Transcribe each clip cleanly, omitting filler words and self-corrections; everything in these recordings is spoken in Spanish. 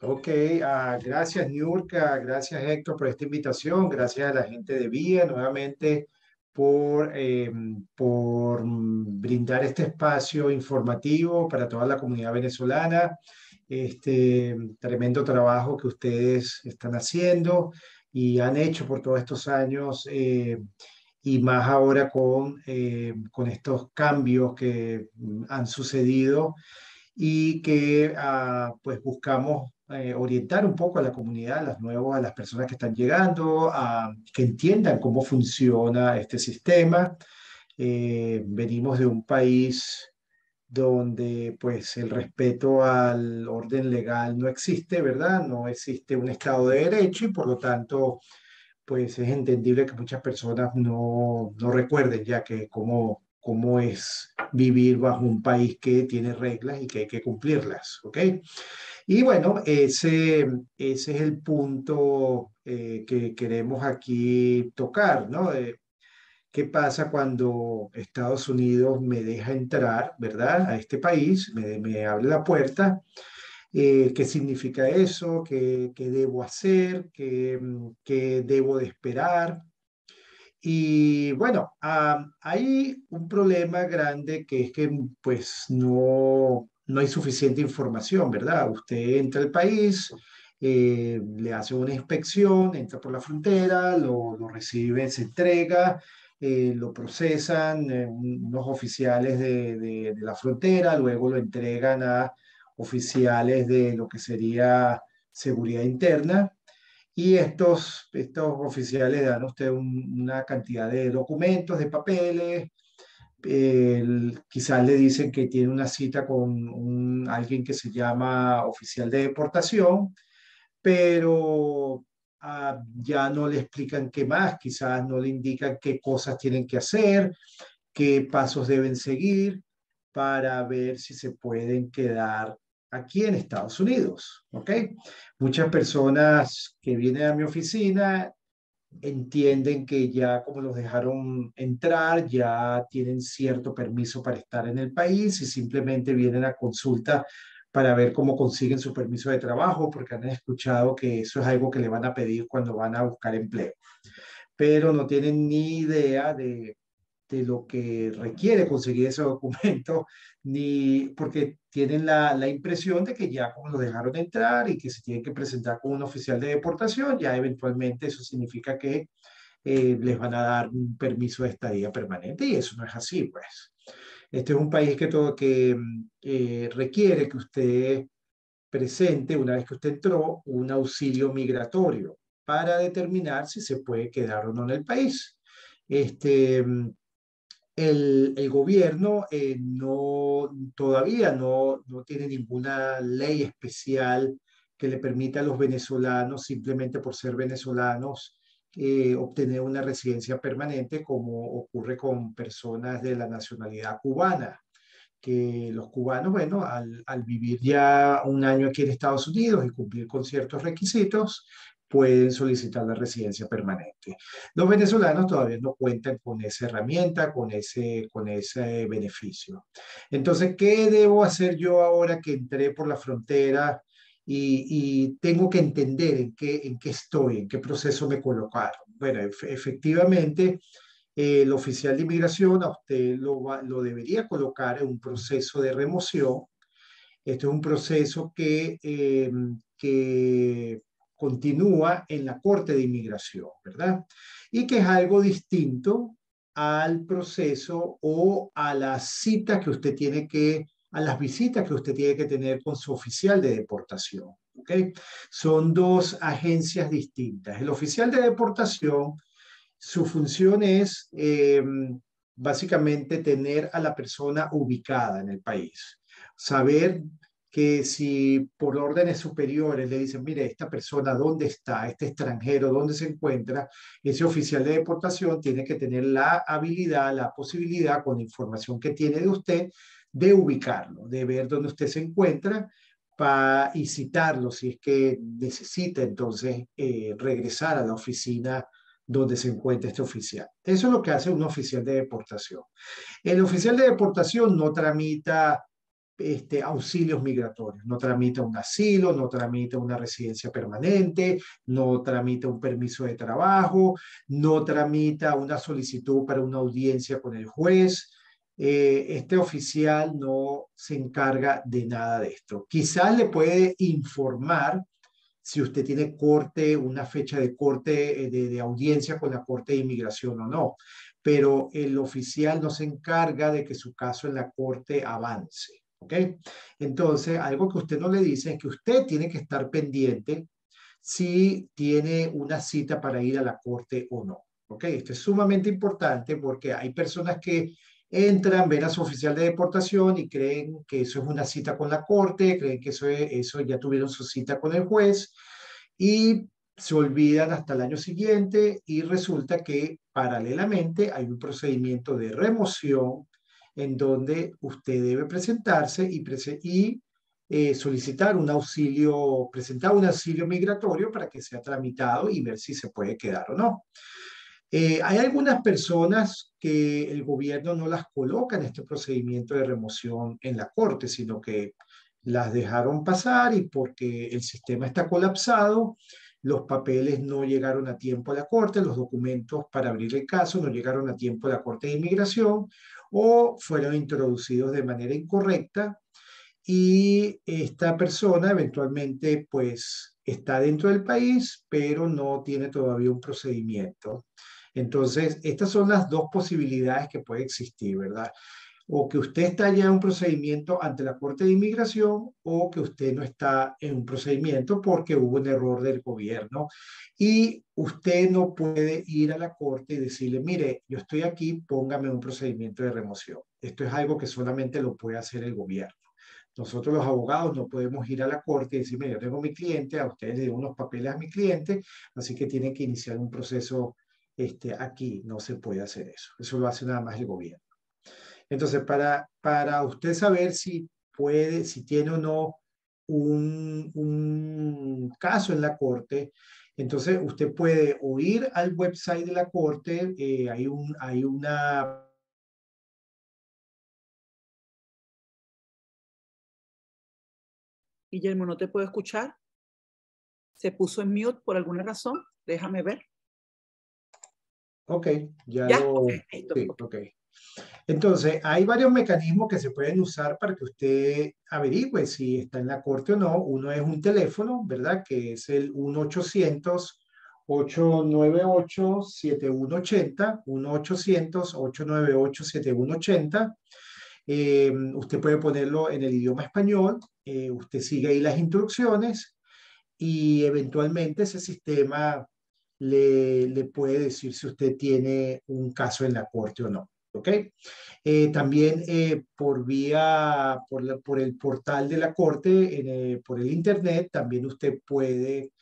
Ok, gracias Niurka, gracias Héctor por esta invitación, gracias a la gente de Vía nuevamente por brindar este espacio informativo para toda la comunidad venezolana, este tremendo trabajo que ustedes están haciendo y han hecho por todos estos años y más ahora con estos cambios que han sucedido y que pues buscamos orientar un poco a la comunidad, a las personas que están llegando, a que entiendan cómo funciona este sistema. Venimos de un país donde pues el respeto al orden legal no existe, ¿verdad? No existe un Estado de Derecho y por lo tanto pues es entendible que muchas personas no recuerden ya que cómo es vivir bajo un país que tiene reglas y que hay que cumplirlas, ¿ok? Y bueno, ese es el punto que queremos aquí tocar, ¿no? ¿Qué pasa cuando Estados Unidos me deja entrar, ¿verdad? A este país, me abre la puerta. ¿Qué significa eso? ¿Qué debo hacer? ¿Qué debo de esperar? Y bueno, hay un problema grande que es que pues no hay suficiente información, ¿verdad? Usted entra al país, le hace una inspección, entra por la frontera, lo recibe, se entrega, lo procesan unos oficiales de la frontera, luego lo entregan a oficiales de lo que sería seguridad interna y estos oficiales dan a usted una cantidad de documentos, de papeles, quizás le dicen que tiene una cita con alguien que se llama oficial de deportación, pero ya no le explican qué más, quizás no le indican qué cosas tienen que hacer, qué pasos deben seguir para ver si se pueden quedar aquí en Estados Unidos, ¿ok? Muchas personas que vienen a mi oficina entienden que ya como los dejaron entrar, ya tienen cierto permiso para estar en el país y simplemente vienen a consulta para ver cómo consiguen su permiso de trabajo, porque han escuchado que eso es algo que le van a pedir cuando van a buscar empleo, pero no tienen ni idea de lo que requiere conseguir ese documento, ni porque tienen la impresión de que ya como lo dejaron entrar y que se tienen que presentar con un oficial de deportación, ya eventualmente eso significa que les van a dar un permiso de estadía permanente y eso no es así, pues. Este es un país que requiere que usted presente, una vez que usted entró, un auxilio migratorio para determinar si se puede quedar o no en el país. Este, el gobierno todavía no tiene ninguna ley especial que le permita a los venezolanos, simplemente por ser venezolanos, obtener una residencia permanente, como ocurre con personas de la nacionalidad cubana, que los cubanos, bueno, al vivir ya un año aquí en Estados Unidos y cumplir con ciertos requisitos, pueden solicitar la residencia permanente. Los venezolanos todavía no cuentan con esa herramienta, con ese beneficio. Entonces, ¿qué debo hacer yo ahora que entré por la frontera y tengo que entender en qué estoy, en qué proceso me colocaron? Bueno, efectivamente, el oficial de inmigración a usted lo debería colocar en un proceso de remoción. Esto es un proceso que continúa en la Corte de Inmigración, ¿verdad? Y que es algo distinto al proceso o a las citas que usted tiene a las visitas que usted tiene que tener con su oficial de deportación, ¿ok? Son dos agencias distintas. El oficial de deportación, su función es básicamente tener a la persona ubicada en el país, saber que si por órdenes superiores le dicen, mire, esta persona dónde está, este extranjero dónde se encuentra, ese oficial de deportación tiene que tener la habilidad, la posibilidad, con la información que tiene de usted, de ubicarlo, de ver dónde usted se encuentra y citarlo si es que necesita entonces regresar a la oficina donde se encuentra este oficial. Eso es lo que hace un oficial de deportación. El oficial de deportación no tramita auxilios migratorios. No tramita un asilo, no tramita una residencia permanente, no tramita un permiso de trabajo, no tramita una solicitud para una audiencia con el juez. Este oficial no se encarga de nada de esto. Quizás le puede informar si usted tiene corte, una fecha de corte, de audiencia con la Corte de Inmigración o no, pero el oficial no se encarga de que su caso en la corte avance. ¿Ok? Entonces, algo que usted no le dice es que usted tiene que estar pendiente si tiene una cita para ir a la corte o no. ¿Ok? Esto es sumamente importante porque hay personas que entran, ven a su oficial de deportación y creen que eso es una cita con la corte, creen que eso ya tuvieron su cita con el juez y se olvidan hasta el año siguiente y resulta que paralelamente hay un procedimiento de remoción en donde usted debe presentarse y solicitar un auxilio, presentar un auxilio migratorio para que sea tramitado y ver si se puede quedar o no. Hay algunas personas que el gobierno no las coloca en este procedimiento de remoción en la corte, sino que las dejaron pasar y porque el sistema está colapsado, los papeles no llegaron a tiempo a la corte, los documentos para abrir el caso no llegaron a tiempo a la Corte de Inmigración o fueron introducidos de manera incorrecta y esta persona eventualmente pues está dentro del país, pero no tiene todavía un procedimiento. Entonces, estas son las dos posibilidades que puede existir, ¿verdad? O que usted está ya en un procedimiento ante la Corte de Inmigración o que usted no está en un procedimiento porque hubo un error del gobierno y usted no puede ir a la Corte y decirle, mire, yo estoy aquí, póngame un procedimiento de remoción. Esto es algo que solamente lo puede hacer el gobierno. Nosotros los abogados no podemos ir a la corte y decir, mira, yo tengo mi cliente, a ustedes le doy unos papeles a mi cliente, así que tienen que iniciar un proceso aquí. No se puede hacer eso. Eso lo hace nada más el gobierno. Entonces, para usted saber si puede, si tiene o no un caso en la corte, entonces usted puede o ir al website de la corte, hay una... Guillermo, ¿no te puedo escuchar? ¿Se puso en mute por alguna razón? Déjame ver. Ok, ya ¿Ya? lo... Okay, listo. Sí, ok. Entonces, hay varios mecanismos que se pueden usar para que usted averigüe si está en la corte o no. Uno es un teléfono, ¿verdad? Que es el 1-800-898-7180, 1-800-898-7180. Usted puede ponerlo en el idioma español, usted sigue ahí las instrucciones y eventualmente ese sistema le puede decir si usted tiene un caso en la corte o no. ¿Ok? También por el portal de la corte, por el internet, también usted puede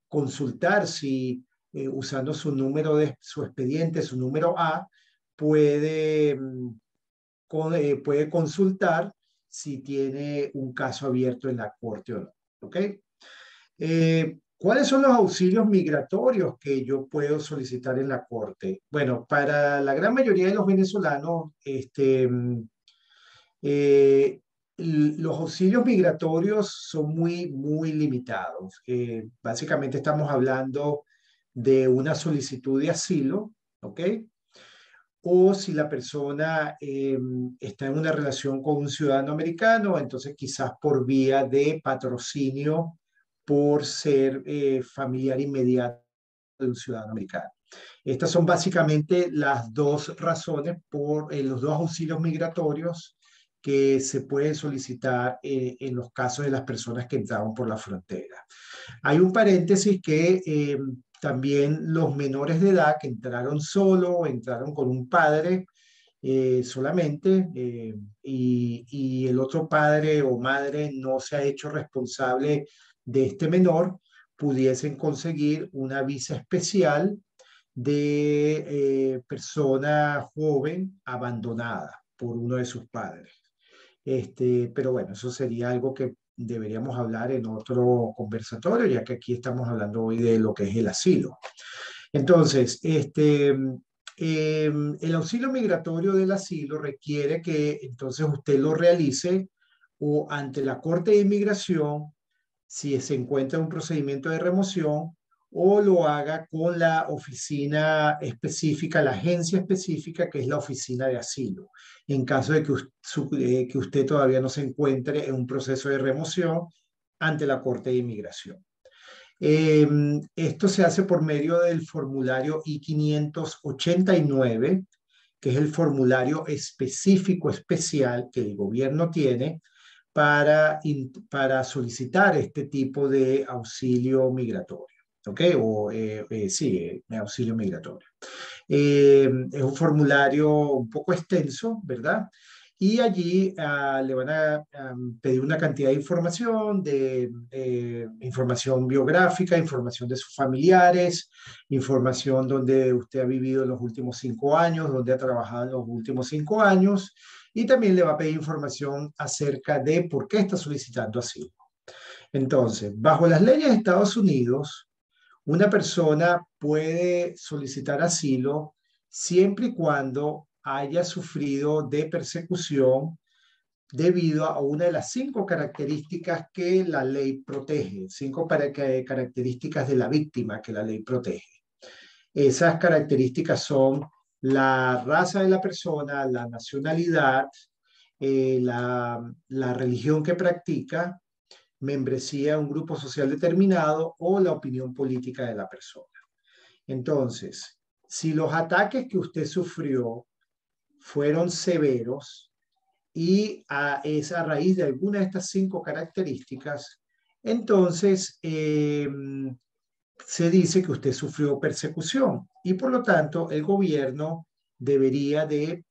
consultar si usando su número de su expediente, su número A, puede, puede consultar si tiene un caso abierto en la corte o no. ¿Ok? ¿Cuáles son los auxilios migratorios que yo puedo solicitar en la corte? Bueno, para la gran mayoría de los venezolanos, eh, los auxilios migratorios son muy limitados. Básicamente estamos hablando de una solicitud de asilo, ¿ok? O si la persona está en una relación con un ciudadano americano, entonces quizás por vía de patrocinio por ser familiar inmediato de un ciudadano americano. Estas son básicamente las dos razones por los dos auxilios migratorios que se pueden solicitar en los casos de las personas que entraron por la frontera. Hay un paréntesis que también los menores de edad que entraron solo, entraron con un padre solamente y el otro padre o madre no se ha hecho responsable de este menor, pudiesen conseguir una visa especial de persona joven abandonada por uno de sus padres. Pero bueno, eso sería algo que deberíamos hablar en otro conversatorio, ya que aquí estamos hablando hoy de lo que es el asilo. Entonces, El auxilio migratorio del asilo requiere que entonces usted lo realice o ante la Corte de Inmigración, si se encuentra un procedimiento de remoción, o lo haga con la oficina específica, la agencia específica, que es la oficina de asilo, en caso de que usted todavía no se encuentre en un proceso de remoción ante la Corte de Inmigración. Esto se hace por medio del formulario I-589, que es el formulario específico especial que el gobierno tiene para solicitar este tipo de auxilio migratorio. ¿Ok? Sí, auxilio migratorio. Es un formulario un poco extenso, ¿verdad? Y allí le van a pedir una cantidad de información, información biográfica, información de sus familiares, información donde usted ha vivido en los últimos 5 años, donde ha trabajado en los últimos 5 años, y también le va a pedir información acerca de por qué está solicitando asilo. Entonces, bajo las leyes de Estados Unidos, una persona puede solicitar asilo siempre y cuando haya sufrido de persecución debido a una de las 5 características que la ley protege, 5 características de la víctima que la ley protege. Esas características son la raza de la persona, la nacionalidad, la religión que practica, membresía a un grupo social determinado o la opinión política de la persona. Entonces, si los ataques que usted sufrió fueron severos y es a raíz de alguna de estas 5 características, entonces se dice que usted sufrió persecución y por lo tanto el gobierno debería de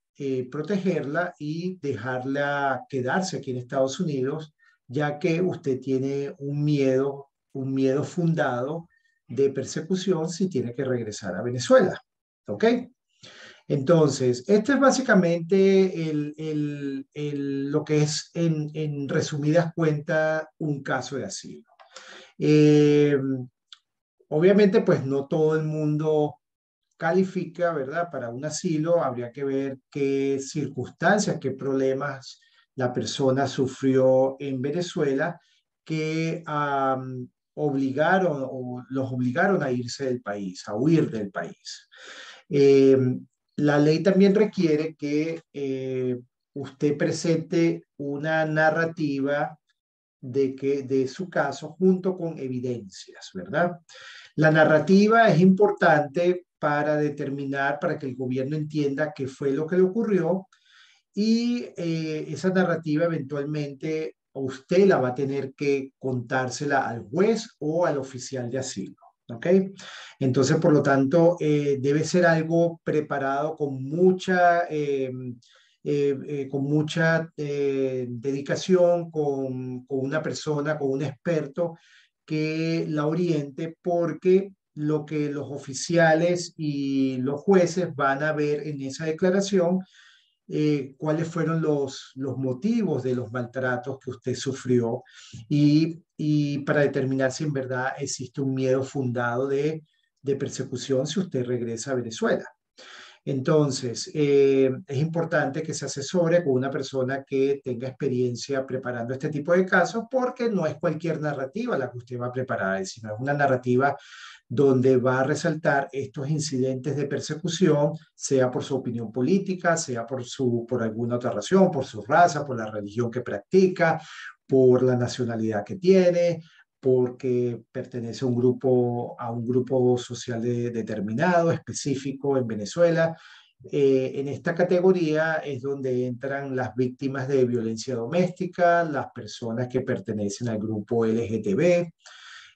protegerla y dejarla quedarse aquí en Estados Unidos, ya que usted tiene un miedo fundado de persecución si tiene que regresar a Venezuela. ¿Ok? Entonces, este es básicamente lo que es, en resumidas cuentas, un caso de asilo. Eh, Obviamente, pues no todo el mundo califica, ¿verdad? Para un asilo habría que ver qué circunstancias, qué problemas la persona sufrió en Venezuela que obligaron o los obligaron a irse del país, a huir del país. Eh, la ley también requiere que usted presente una narrativa de su caso junto con evidencias, ¿verdad? La narrativa es importante para determinar, para que el gobierno entienda qué fue lo que le ocurrió y esa narrativa eventualmente usted la va a tener que contársela al juez o al oficial de asilo. ¿Ok? Entonces, por lo tanto, debe ser algo preparado con mucha dedicación, con una persona, con un experto que la oriente, porque lo que los oficiales y los jueces van a ver en esa declaración, cuáles fueron los motivos de los maltratos que usted sufrió y para determinar si en verdad existe un miedo fundado de persecución si usted regresa a Venezuela. Entonces, es importante que se asesore con una persona que tenga experiencia preparando este tipo de casos, porque no es cualquier narrativa la que usted va a preparar, sino es una narrativa donde va a resaltar estos incidentes de persecución, sea por su opinión política, sea por alguna otra razón, por su raza, por la religión que practica, por la nacionalidad que tiene, porque pertenece a un grupo social determinado, específico en Venezuela. En esta categoría es donde entran las víctimas de violencia doméstica, las personas que pertenecen al grupo LGTB,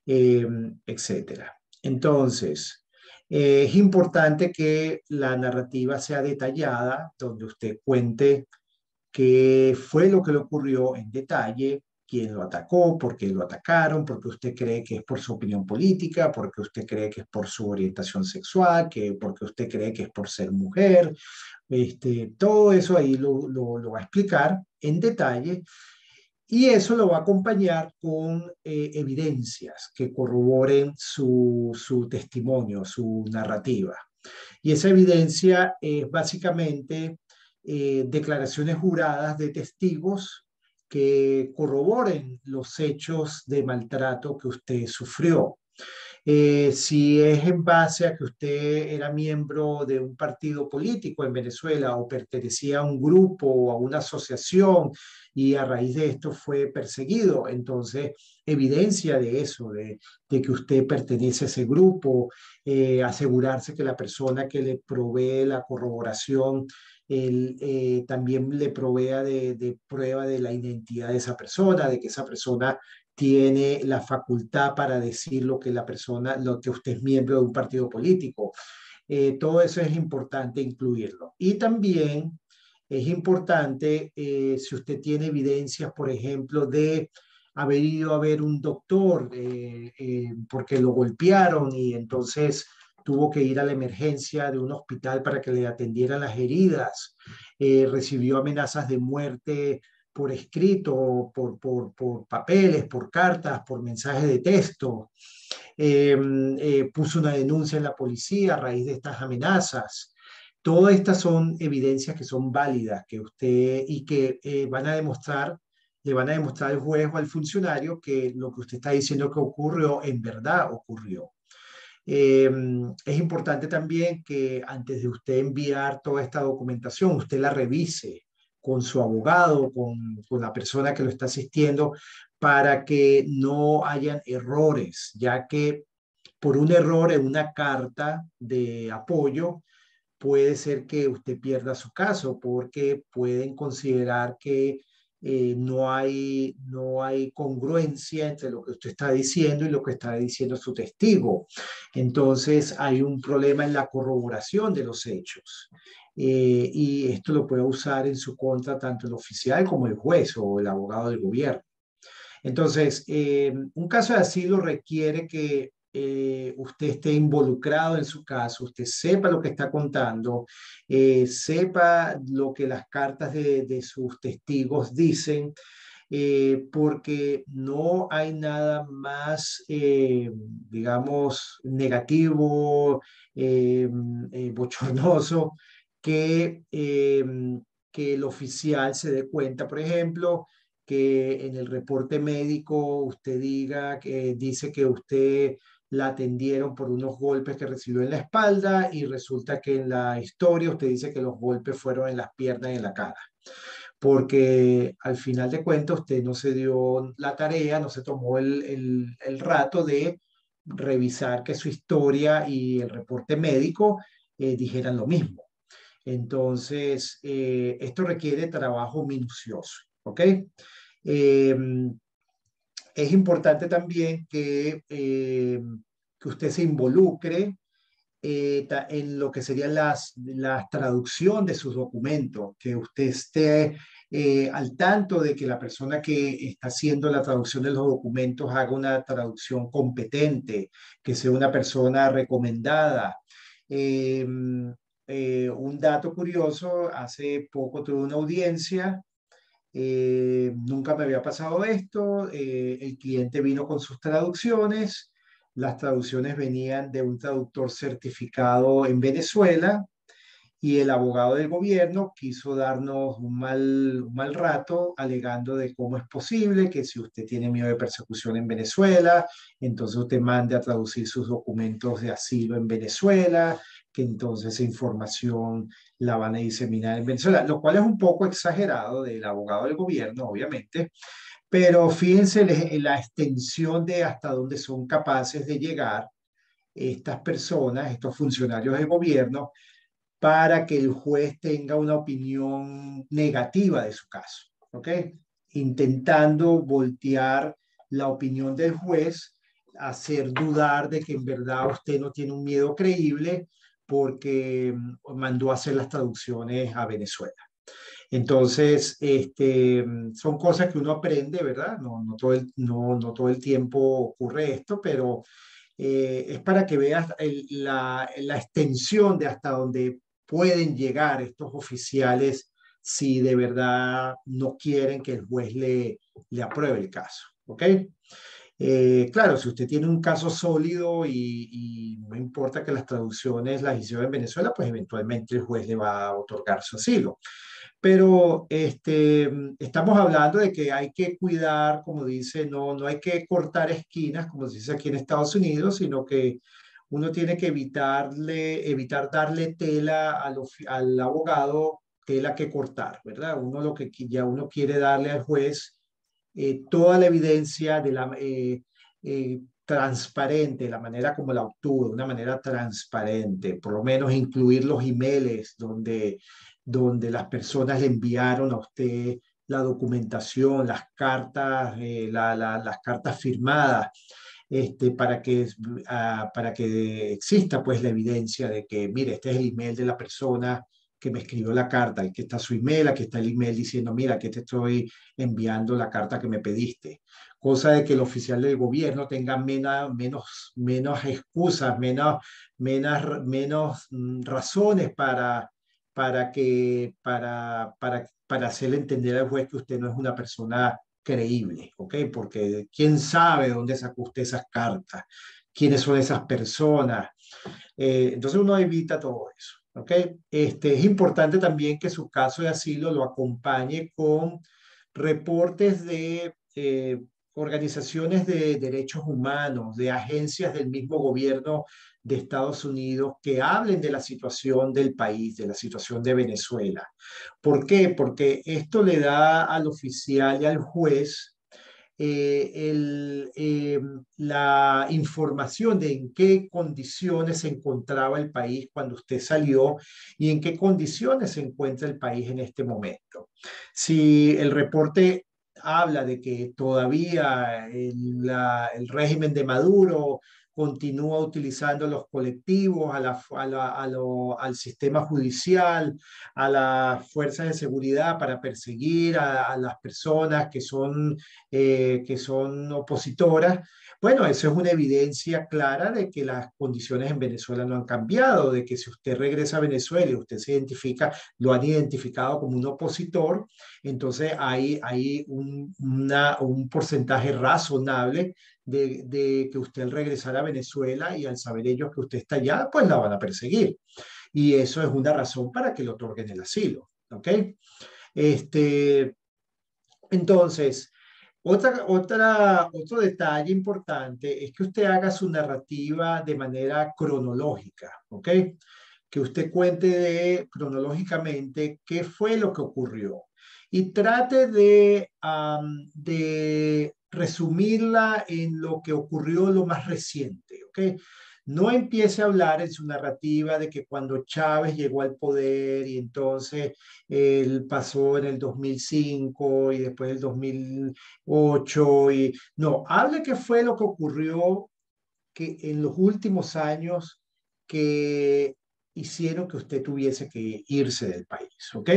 etcétera. Entonces, es importante que la narrativa sea detallada, donde usted cuente qué fue lo que le ocurrió en detalle, quién lo atacó, por qué lo atacaron, porque usted cree que es por su opinión política, porque usted cree que es por su orientación sexual, porque usted cree que es por ser mujer. Todo eso ahí lo va a explicar en detalle y eso lo va a acompañar con evidencias que corroboren su testimonio, su narrativa. Y esa evidencia es básicamente declaraciones juradas de testigos que corroboren los hechos de maltrato que usted sufrió. Si es en base a que usted era miembro de un partido político en Venezuela o pertenecía a un grupo o a una asociación y a raíz de esto fue perseguido, entonces evidencia de eso, de que usted pertenece a ese grupo, asegurarse que la persona que le provee la corroboración también le provea de prueba de la identidad de esa persona, de que esa persona tiene la facultad para decir lo que la persona, lo que usted es miembro de un partido político. Todo eso es importante incluirlo. Y también es importante si usted tiene evidencias, por ejemplo, de haber ido a ver un doctor porque lo golpearon y entonces tuvo que ir a la emergencia de un hospital para que le atendieran las heridas, recibió amenazas de muerte por escrito, por papeles, por cartas, por mensajes de texto. Puso una denuncia en la policía a raíz de estas amenazas. Todas estas son evidencias que son válidas que usted y que van a demostrar, le van a demostrar al juez o al funcionario que lo que usted está diciendo que ocurrió en verdad ocurrió. Eh, es importante también que antes de usted enviar toda esta documentación, usted la revise con su abogado, con la persona que lo está asistiendo, para que no hayan errores, ya que por un error en una carta de apoyo, puede ser que usted pierda su caso porque pueden considerar que no hay congruencia entre lo que usted está diciendo y lo que está diciendo su testigo. Entonces hay un problema en la corroboración de los hechos. Y esto lo puede usar en su contra tanto el oficial como el juez o el abogado del gobierno. Entonces, un caso de asilo requiere que usted esté involucrado en su caso, usted sepa lo que está contando, sepa lo que las cartas de sus testigos dicen, porque no hay nada más, digamos, negativo, bochornoso, que el oficial se dé cuenta, por ejemplo, que en el reporte médico usted diga que dice que usted la atendieron por unos golpes que recibió en la espalda y resulta que en la historia usted dice que los golpes fueron en las piernas y en la cara. Porque al final de cuentas usted no se dio la tarea, no se tomó el rato de revisar que su historia y el reporte médico dijeran lo mismo. Entonces, esto requiere trabajo minucioso, ¿ok? Eh, es importante también que usted se involucre en lo que sería la traducción de sus documentos, que usted esté al tanto de que la persona que está haciendo la traducción de los documentos haga una traducción competente, que sea una persona recomendada. Eh, un dato curioso, hace poco tuve una audiencia, nunca me había pasado esto, el cliente vino con sus traducciones, las traducciones venían de un traductor certificado en Venezuela y el abogado del gobierno quiso darnos un mal rato alegando de cómo es posible que si usted tiene miedo de persecución en Venezuela, entonces usted mande a traducir sus documentos de asilo en Venezuela, que entonces esa información la van a diseminar en Venezuela, lo cual es un poco exagerado del abogado del gobierno, obviamente, pero fíjense la extensión de hasta dónde son capaces de llegar estas personas, estos funcionarios de gobierno, para que el juez tenga una opinión negativa de su caso, ¿ok? Intentando voltear la opinión del juez, hacer dudar de que en verdad usted no tiene un miedo creíble porque mandó a hacer las traducciones a Venezuela. Entonces, son cosas que uno aprende, ¿verdad? No todo el tiempo ocurre esto, pero es para que veas la extensión de hasta donde pueden llegar estos oficiales si de verdad no quieren que el juez le apruebe el caso. ¿Ok? Claro, si usted tiene un caso sólido y no importa que las traducciones las hicieron en Venezuela, pues eventualmente el juez le va a otorgar su asilo. Pero estamos hablando de que hay que cuidar, como dice, no hay que cortar esquinas, como se dice aquí en Estados Unidos, sino que uno tiene que evitar darle tela al abogado, tela que cortar, ¿verdad? Uno lo que ya uno quiere darle al juez toda la evidencia transparente, la manera como la obtuvo, de una manera transparente, por lo menos incluir los emails donde las personas le enviaron a usted la documentación, las cartas, las cartas firmadas, para que exista pues la evidencia de que, mire, este es el email de la persona que me escribió la carta, aquí está su email, aquí está el email diciendo, mira, que te estoy enviando la carta que me pediste. Cosa de que el oficial del gobierno tenga menos excusas, menos razones para hacerle entender al juez que usted no es una persona creíble, ¿ok? Porque quién sabe dónde sacó usted esas cartas, quiénes son esas personas. Entonces uno evita todo eso, ¿ok? Es importante también que su caso de asilo lo acompañe con reportes de organizaciones de derechos humanos, de agencias del mismo gobierno de Estados Unidos que hablen de la situación del país, de la situación de Venezuela. ¿Por qué? Porque esto le da al oficial y al juez la información de en qué condiciones se encontraba el país cuando usted salió y en qué condiciones se encuentra el país en este momento. Si el reporte habla de que todavía el régimen de Maduro continúa utilizando los colectivos, al sistema judicial, a las fuerzas de seguridad para perseguir a las personas que son opositoras. Bueno, eso es una evidencia clara de que las condiciones en Venezuela no han cambiado, de que si usted regresa a Venezuela y usted se identifica, lo han identificado como un opositor, entonces hay un porcentaje razonable de que usted al regresar a Venezuela y al saber ellos que usted está allá, pues la van a perseguir. Y eso es una razón para que le otorguen el asilo. ¿Ok? Este, entonces, otro detalle importante es que usted haga su narrativa de manera cronológica, ¿ok? Que usted cuente cronológicamente qué fue lo que ocurrió y trate de resumirla en lo que ocurrió lo más reciente, ¿ok? No empiece a hablar en su narrativa de que cuando Chávez llegó al poder y entonces él pasó en el 2005 y después el 2008 y no, hable qué fue lo que ocurrió que en los últimos años que hicieron que usted tuviese que irse del país, ¿ok?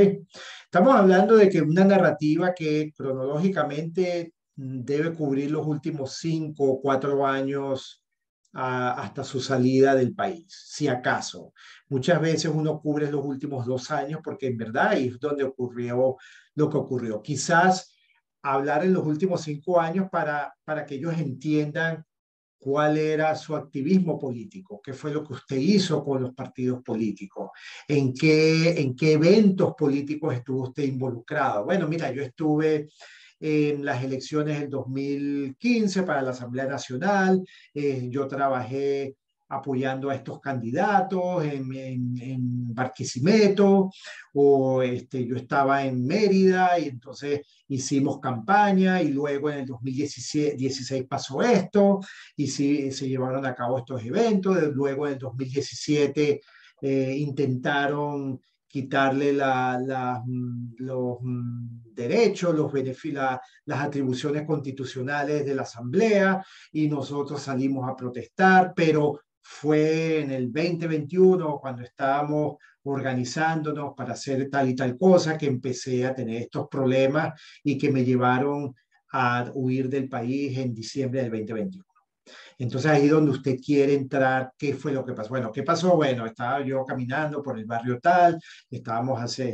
Estamos hablando de que una narrativa que cronológicamente debe cubrir los últimos 5 o 4 años hasta su salida del país, si acaso. Muchas veces uno cubre los últimos 2 años porque en verdad ahí es donde ocurrió lo que ocurrió. Quizás hablar en los últimos 5 años para que ellos entiendan cuál era su activismo político, qué fue lo que usted hizo con los partidos políticos, en qué eventos políticos estuvo usted involucrado. Bueno, mira, yo estuve en las elecciones del 2015 para la Asamblea Nacional, yo trabajé apoyando a estos candidatos en Barquisimeto, o yo estaba en Mérida y entonces hicimos campaña y luego en el 2016 pasó esto y sí, se llevaron a cabo estos eventos. Luego en el 2017 intentaron quitarle los derechos, los beneficios, las atribuciones constitucionales de la Asamblea y nosotros salimos a protestar, pero fue en el 2021 cuando estábamos organizándonos para hacer tal y tal cosa que empecé a tener estos problemas y que me llevaron a huir del país en diciembre del 2021. Entonces ahí donde usted quiere entrar, ¿qué fue lo que pasó? Bueno, ¿qué pasó? Bueno, estaba yo caminando por el barrio tal,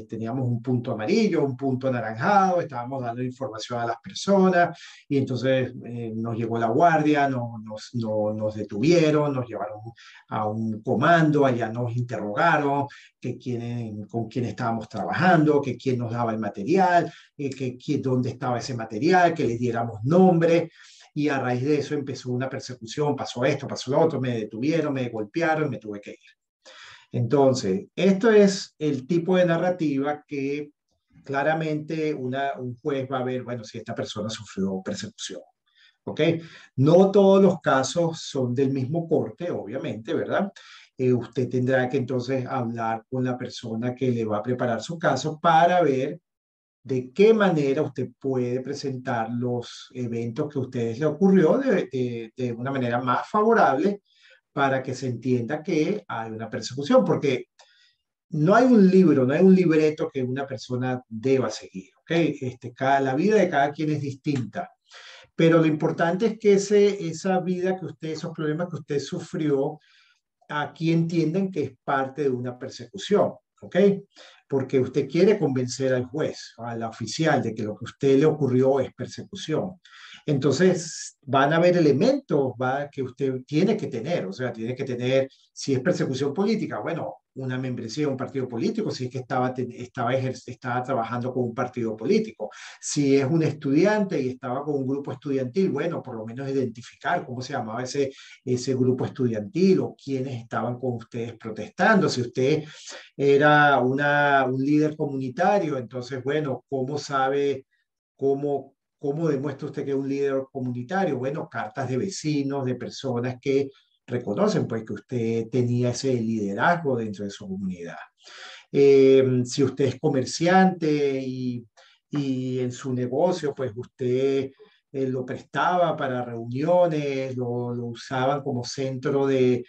teníamos un punto amarillo, un punto anaranjado, estábamos dando información a las personas y entonces nos llegó la guardia, nos detuvieron, nos llevaron a un comando, allá nos interrogaron, con quién estábamos trabajando, que quién nos daba el material, dónde estaba ese material, que les diéramos nombre y a raíz de eso empezó una persecución, pasó esto, pasó lo otro, me detuvieron, me golpearon, me tuve que ir. Entonces, esto es el tipo de narrativa que claramente un juez va a ver, bueno, si esta persona sufrió persecución. ¿Ok? No todos los casos son del mismo corte, obviamente, ¿verdad? Usted tendrá que entonces hablar con la persona que le va a preparar su caso para ver de qué manera usted puede presentar los eventos que a ustedes le ocurrió de una manera más favorable para que se entienda que hay una persecución, porque no hay un libro, no hay un libreto que una persona deba seguir, ¿ok? La vida de cada quien es distinta, pero lo importante es que esa vida que usted, esos problemas que usted sufrió, aquí entienden que es parte de una persecución, ¿ok? Porque usted quiere convencer al juez, al oficial, de que lo que a usted le ocurrió es persecución. Entonces, van a haber elementos que usted tiene que tener, o sea, tiene que tener, si es persecución política, bueno, una membresía de un partido político, si es que estaba trabajando con un partido político. Si es un estudiante y estaba con un grupo estudiantil, bueno, por lo menos identificar cómo se llamaba ese grupo estudiantil o quiénes estaban con ustedes protestando. Si usted era un líder comunitario, entonces, bueno, ¿cómo sabe, cómo demuestra usted que es un líder comunitario? Bueno, cartas de vecinos, de personas que reconocen pues que usted tenía ese liderazgo dentro de su comunidad. Si usted es comerciante y en su negocio, pues usted lo prestaba para reuniones, lo usaban como centro de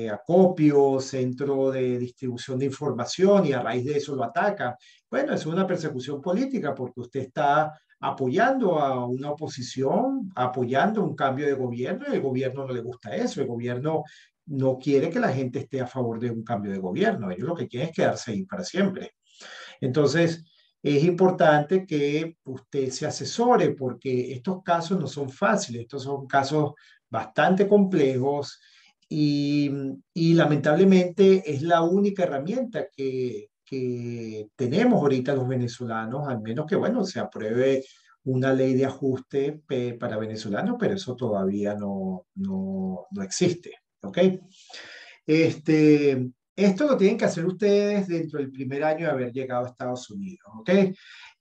acopio, centro de distribución de información y a raíz de eso lo atacan. Bueno, es una persecución política porque usted está apoyando a una oposición, apoyando un cambio de gobierno y el gobierno no le gusta eso, el gobierno no quiere que la gente esté a favor de un cambio de gobierno. Ellos lo que quieren es quedarse ahí para siempre. Entonces, es importante que usted se asesore porque estos casos no son fáciles, estos son casos bastante complejos y, y lamentablemente es la única herramienta que tenemos ahorita los venezolanos, al menos que, bueno, se apruebe una ley de ajuste para venezolanos, pero eso todavía no existe. ¿Ok? Esto lo tienen que hacer ustedes dentro del primer año de haber llegado a Estados Unidos, ¿ok?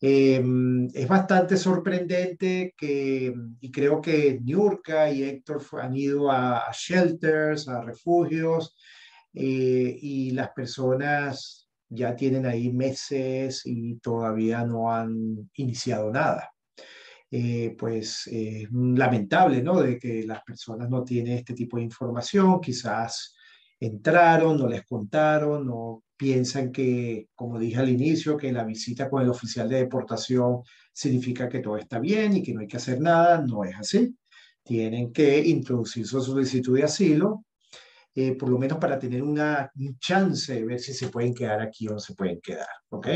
Es bastante sorprendente y creo que Niurka y Héctor han ido a shelters, a refugios, y las personas ya tienen ahí meses y todavía no han iniciado nada. Pues lamentable, ¿no? De que las personas no tienen este tipo de información, quizás entraron, no les contaron, no piensan que, como dije al inicio, que la visita con el oficial de deportación significa que todo está bien y que no hay que hacer nada, no es así. Tienen que introducir su solicitud de asilo, por lo menos para tener un chance de ver si se pueden quedar aquí o no se pueden quedar, ¿ok?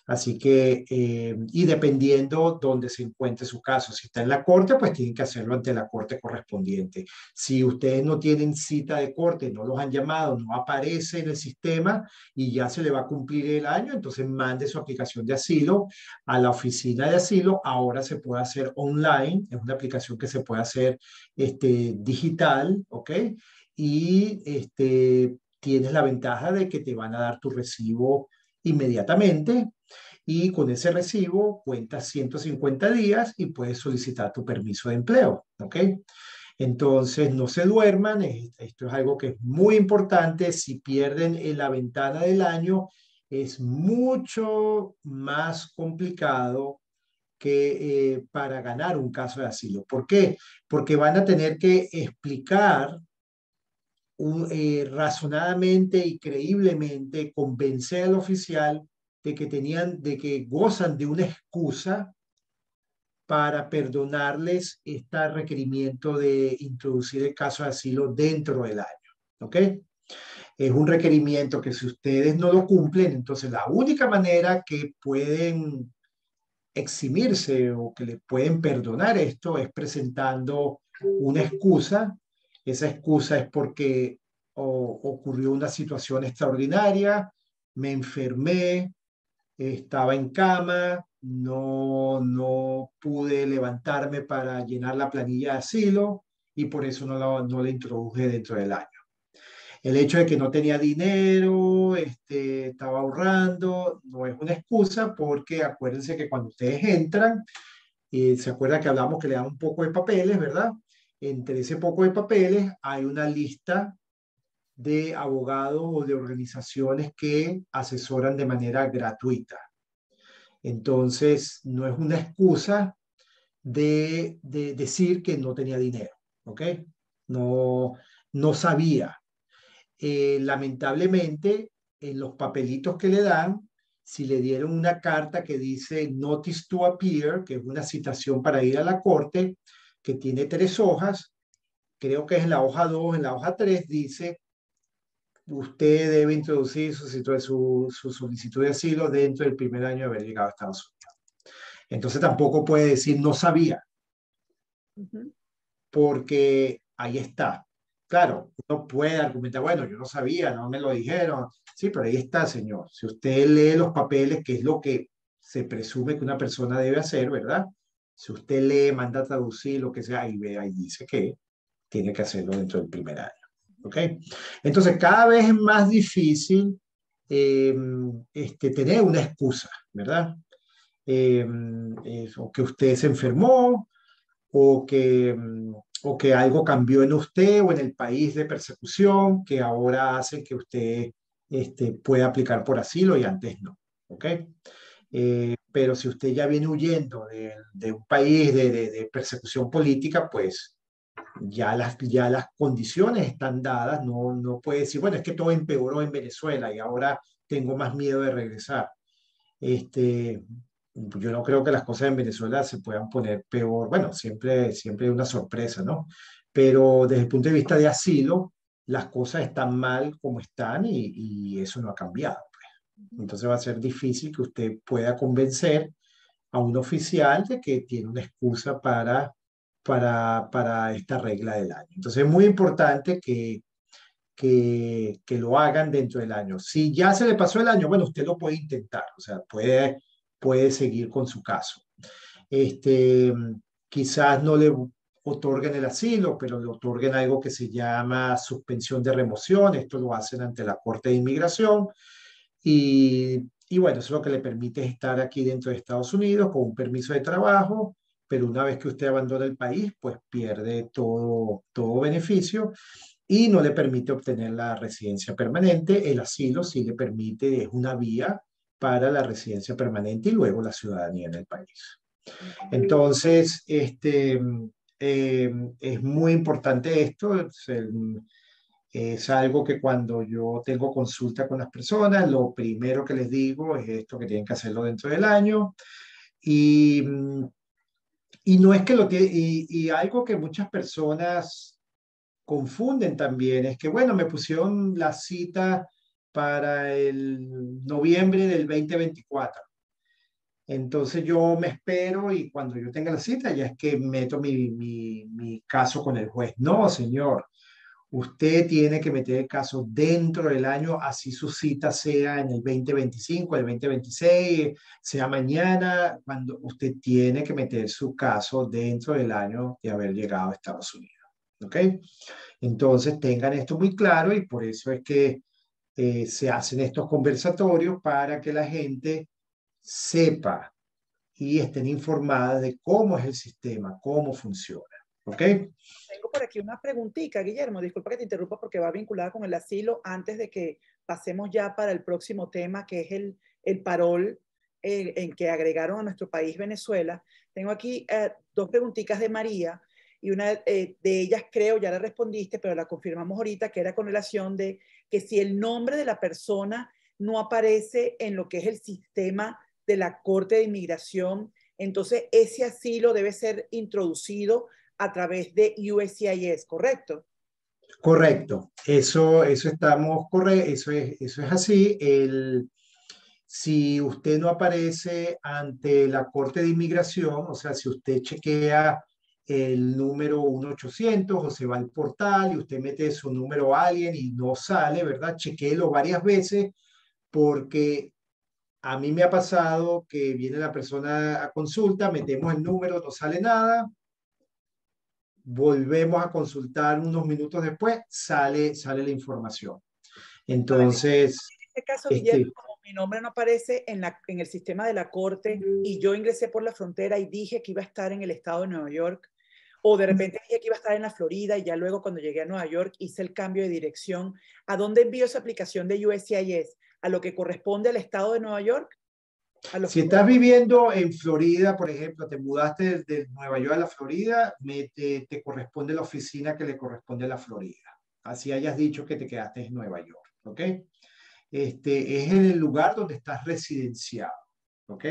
Así que, y dependiendo dónde se encuentre su caso, si está en la corte, pues tienen que hacerlo ante la corte correspondiente. Si ustedes no tienen cita de corte, no los han llamado, no aparece en el sistema y ya se le va a cumplir el año, entonces mande su aplicación de asilo a la oficina de asilo. Ahora se puede hacer online, es una aplicación que se puede hacer digital, ¿ok? Y tienes la ventaja de que te van a dar tu recibo inmediatamente y con ese recibo cuentas 150 días y puedes solicitar tu permiso de empleo, ¿ok? Entonces, no se duerman, esto es algo que es muy importante. Si pierden en la ventana del año, es mucho más complicado que para ganar un caso de asilo. ¿Por qué? Porque van a tener que explicar razonadamente y creíblemente, convencer al oficial de que gozan de una excusa para perdonarles este requerimiento de introducir el caso de asilo dentro del año. ¿Ok? Es un requerimiento que si ustedes no lo cumplen, entonces la única manera que pueden eximirse o que le pueden perdonar esto es presentando una excusa. Esa excusa es porque ocurrió una situación extraordinaria, me enfermé, estaba en cama, no pude levantarme para llenar la planilla de asilo y por eso no la introduje dentro del año. El hecho de que no tenía dinero, estaba ahorrando, no es una excusa porque acuérdense que cuando ustedes entran, se acuerda que hablamos que le dan un poco de papeles, ¿verdad? Entre ese poco de papeles hay una lista de abogados o de organizaciones que asesoran de manera gratuita. Entonces, no es una excusa de decir que no tenía dinero, ¿ok? No, no sabía. Lamentablemente, en los papelitos que le dan, si le dieron una carta que dice Notice to Appear, que es una citación para ir a la corte, que tiene 3 hojas, creo que es en la hoja 2, en la hoja 3 dice, usted debe introducir su solicitud de asilo dentro del primer año de haber llegado a Estados Unidos. Entonces tampoco puede decir no sabía, porque ahí está. Claro, uno puede argumentar, bueno, yo no sabía, no me lo dijeron. Sí, pero ahí está, señor. Si usted lee los papeles, que es lo que se presume que una persona debe hacer, ¿verdad? Si usted lee, manda a traducir, lo que sea, ahí ve, ahí dice que tiene que hacerlo dentro del primer año. ¿Ok? Entonces, cada vez es más difícil tener una excusa, ¿verdad? O que usted se enfermó, o que algo cambió en usted o en el país de persecución que ahora hace que usted pueda aplicar por asilo y antes no. ¿Ok? Pero si usted ya viene huyendo de un país de persecución política, pues ya las condiciones están dadas, no puede decir, bueno, es que todo empeoró en Venezuela y ahora tengo más miedo de regresar. Este, yo no creo que las cosas en Venezuela se puedan poner peor. Bueno, siempre hay una sorpresa, ¿no? Pero desde el punto de vista de asilo, las cosas están mal como están y eso no ha cambiado, pues. Entonces va a ser difícil que usted pueda convencer a un oficial de que tiene una excusa para esta regla del año. Entonces es muy importante que lo hagan dentro del año. Si ya se le pasó el año, bueno, usted lo puede intentar, o sea, puede seguir con su caso. Este, quizás no le otorguen el asilo, pero le otorguen algo que se llama suspensión de remoción. Esto lo hacen ante la Corte de Inmigración y bueno, eso es lo que le permite estar aquí dentro de Estados Unidos con un permiso de trabajo, pero una vez que usted abandona el país, pues pierde todo beneficio y no le permite obtener la residencia permanente. El asilo sí le permite, es una vía para la residencia permanente y luego la ciudadanía en el país. Entonces, es muy importante esto. Es algo que cuando yo tengo consulta con las personas, lo primero que les digo es esto, que tienen que hacerlo dentro del año. Y, y no es que lo tiene, y algo que muchas personas confunden también es que, bueno, me pusieron la cita para el noviembre del 2024. Entonces yo me espero y cuando yo tenga la cita ya es que meto mi caso con el juez. No, señor. Usted tiene que meter el caso dentro del año, así su cita sea en el 2025, el 2026, sea mañana, cuando usted tiene que meter su caso dentro del año de haber llegado a Estados Unidos. ¿Ok? Entonces tengan esto muy claro y por eso es que se hacen estos conversatorios para que la gente sepa y estén informadas de cómo es el sistema, cómo funciona. ¿Ok? Tengo por aquí una preguntita, Guillermo, disculpa que te interrumpa porque va vinculada con el asilo antes de que pasemos ya para el próximo tema, que es el parol en que agregaron a nuestro país Venezuela. Tengo aquí 2 preguntitas de María y una de ellas creo ya la respondiste, pero la confirmamos ahorita, que era con relación de que si el nombre de la persona no aparece en lo que es el sistema de la Corte de Inmigración, entonces ese asilo debe ser introducido a través de USCIS, ¿correcto? Correcto, eso estamos eso es así. Si usted no aparece ante la Corte de Inmigración, o sea, si usted chequea el número 1-800 o se va al portal y usted mete su número a alguien y no sale, ¿verdad? Chequéelo varias veces porque a mí me ha pasado que viene la persona a consulta, metemos el número, no sale nada, volvemos a consultar unos minutos después, sale la información. Entonces, En este caso, Guillermo, este, como mi nombre no aparece en el sistema de la corte y yo ingresé por la frontera y dije que iba a estar en el estado de Nueva York, o de repente dije que iba a estar en la Florida y ya luego cuando llegué a Nueva York hice el cambio de dirección, ¿a dónde envío esa aplicación de USCIS? ¿A lo que corresponde al estado de Nueva York? ¿A los si que estás corresponde? viviendo en Florida, por ejemplo, te mudaste de Nueva York a la Florida, te corresponde la oficina que le corresponde a la Florida. Así hayas dicho que te quedaste en Nueva York, ¿ok? Es en el lugar donde estás residenciado, ¿ok?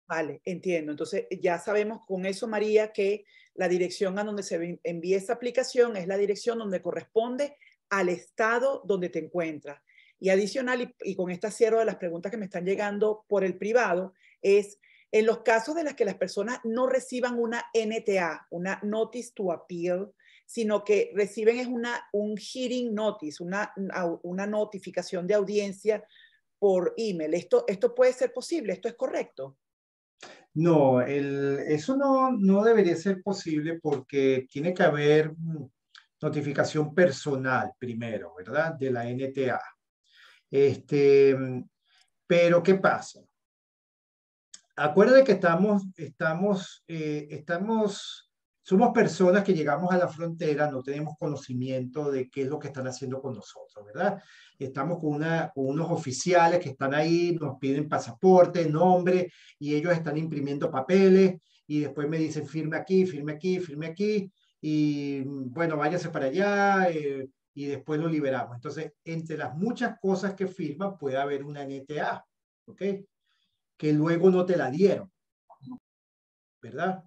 Vale, entiendo. Entonces ya sabemos con eso, María, que la dirección a donde se envía esta aplicación es la dirección donde corresponde al estado donde te encuentras. Y adicional, y con esta cierro de las preguntas que me están llegando por el privado, es en los casos de las que las personas no reciban una NTA, una Notice to Appeal, sino que reciben es un hearing notice, una notificación de audiencia por email. Esto puede ser posible, esto es correcto. No, eso no debería ser posible porque tiene que haber notificación personal primero, ¿verdad? De la NTA. Este, pero ¿qué pasa? Acuérdate que somos personas que llegamos a la frontera, no tenemos conocimiento de qué es lo que están haciendo con nosotros, ¿verdad? Estamos con unos oficiales que están ahí, nos piden pasaporte, nombre, y ellos están imprimiendo papeles, y después me dicen firme aquí, firme aquí, firme aquí, y bueno, váyase para allá, y después lo liberamos. Entonces, entre las muchas cosas que firman, puede haber una NTA, ¿ok? Que luego no te la dieron, ¿verdad?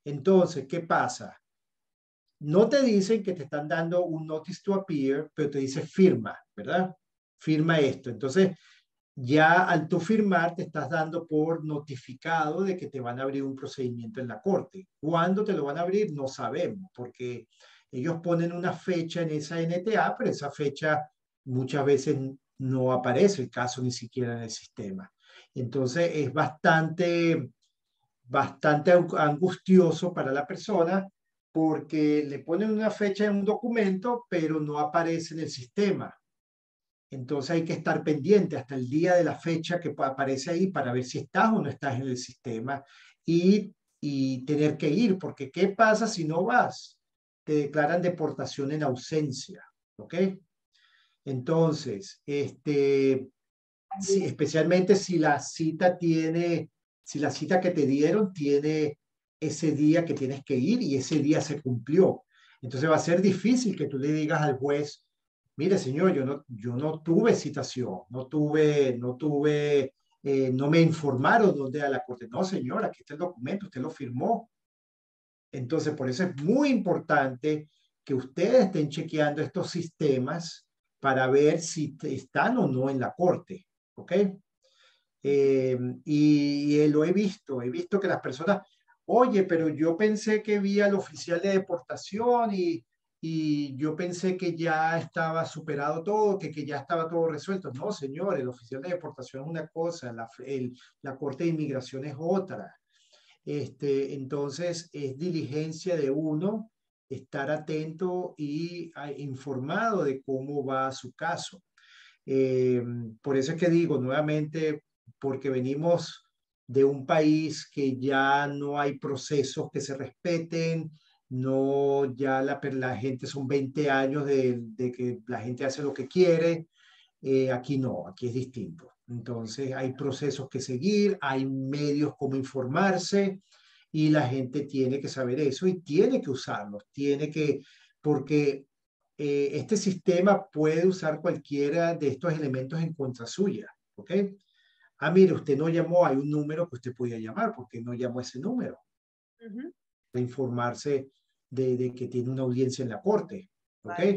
Entonces, ¿qué pasa? No te dicen que te están dando un notice to appear, pero te dice firma, ¿verdad? Firma esto. Entonces, ya al tú firmar, te estás dando por notificado de que te van a abrir un procedimiento en la corte. ¿Cuándo te lo van a abrir? No sabemos, porque ellos ponen una fecha en esa NTA, pero esa fecha muchas veces no aparece el caso ni siquiera en el sistema. Entonces, es bastante angustioso para la persona porque le ponen una fecha en un documento, pero no aparece en el sistema. Entonces hay que estar pendiente hasta el día de la fecha que aparece ahí para ver si estás o no estás en el sistema y tener que ir, porque ¿qué pasa si no vas? Te declaran deportación en ausencia, ¿ok? Entonces, especialmente si la cita que te dieron tiene ese día que tienes que ir y ese día se cumplió. Entonces va a ser difícil que tú le digas al juez, mire señor, yo no tuve citación, no me informaron dónde a la corte. No señor, aquí está el documento, usted lo firmó. Entonces por eso es muy importante que ustedes estén chequeando estos sistemas para ver si están o no en la corte. ¿Ok? Lo he visto que las personas, oye, pero yo pensé que vi al oficial de deportación y yo pensé que ya estaba superado todo, que ya estaba todo resuelto. No, señor, el oficial de deportación es una cosa, la Corte de Inmigración es otra. Entonces, es diligencia de uno estar atento y informado de cómo va su caso. Eh, por eso es que digo nuevamente, porque venimos de un país que ya no hay procesos que se respeten, no, ya la gente son 20 años de que la gente hace lo que quiere, aquí no, aquí es distinto. Entonces hay procesos que seguir, hay medios como informarse y la gente tiene que saber eso y tiene que usarlos, porque este sistema puede usar cualquiera de estos elementos en contra suya, ¿ok? ah, mire, usted no llamó, hay un número que usted podía llamar, ¿por qué no llamó ese número? De informarse de que tiene una audiencia en la corte, ¿ok? Vale.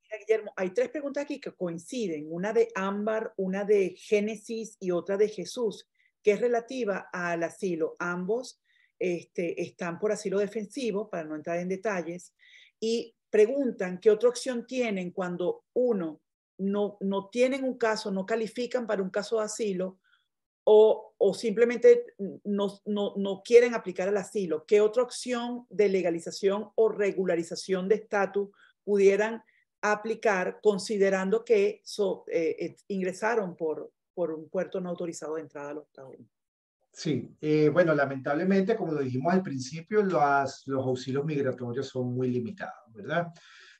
Mira, Guillermo, hay tres preguntas aquí que coinciden, una de Ámbar, una de Génesis y otra de Jesús, que es relativa al asilo. Ambos están por asilo defensivo, para no entrar en detalles, y preguntan qué otra opción tienen cuando uno no tienen un caso, no califican para un caso de asilo, o simplemente no quieren aplicar el asilo. ¿Qué otra opción de legalización o regularización de estatus pudieran aplicar considerando que ingresaron por un puerto no autorizado de entrada a los Estados Unidos? Sí, bueno, lamentablemente, como lo dijimos al principio, los auxilios migratorios son muy limitados, ¿verdad?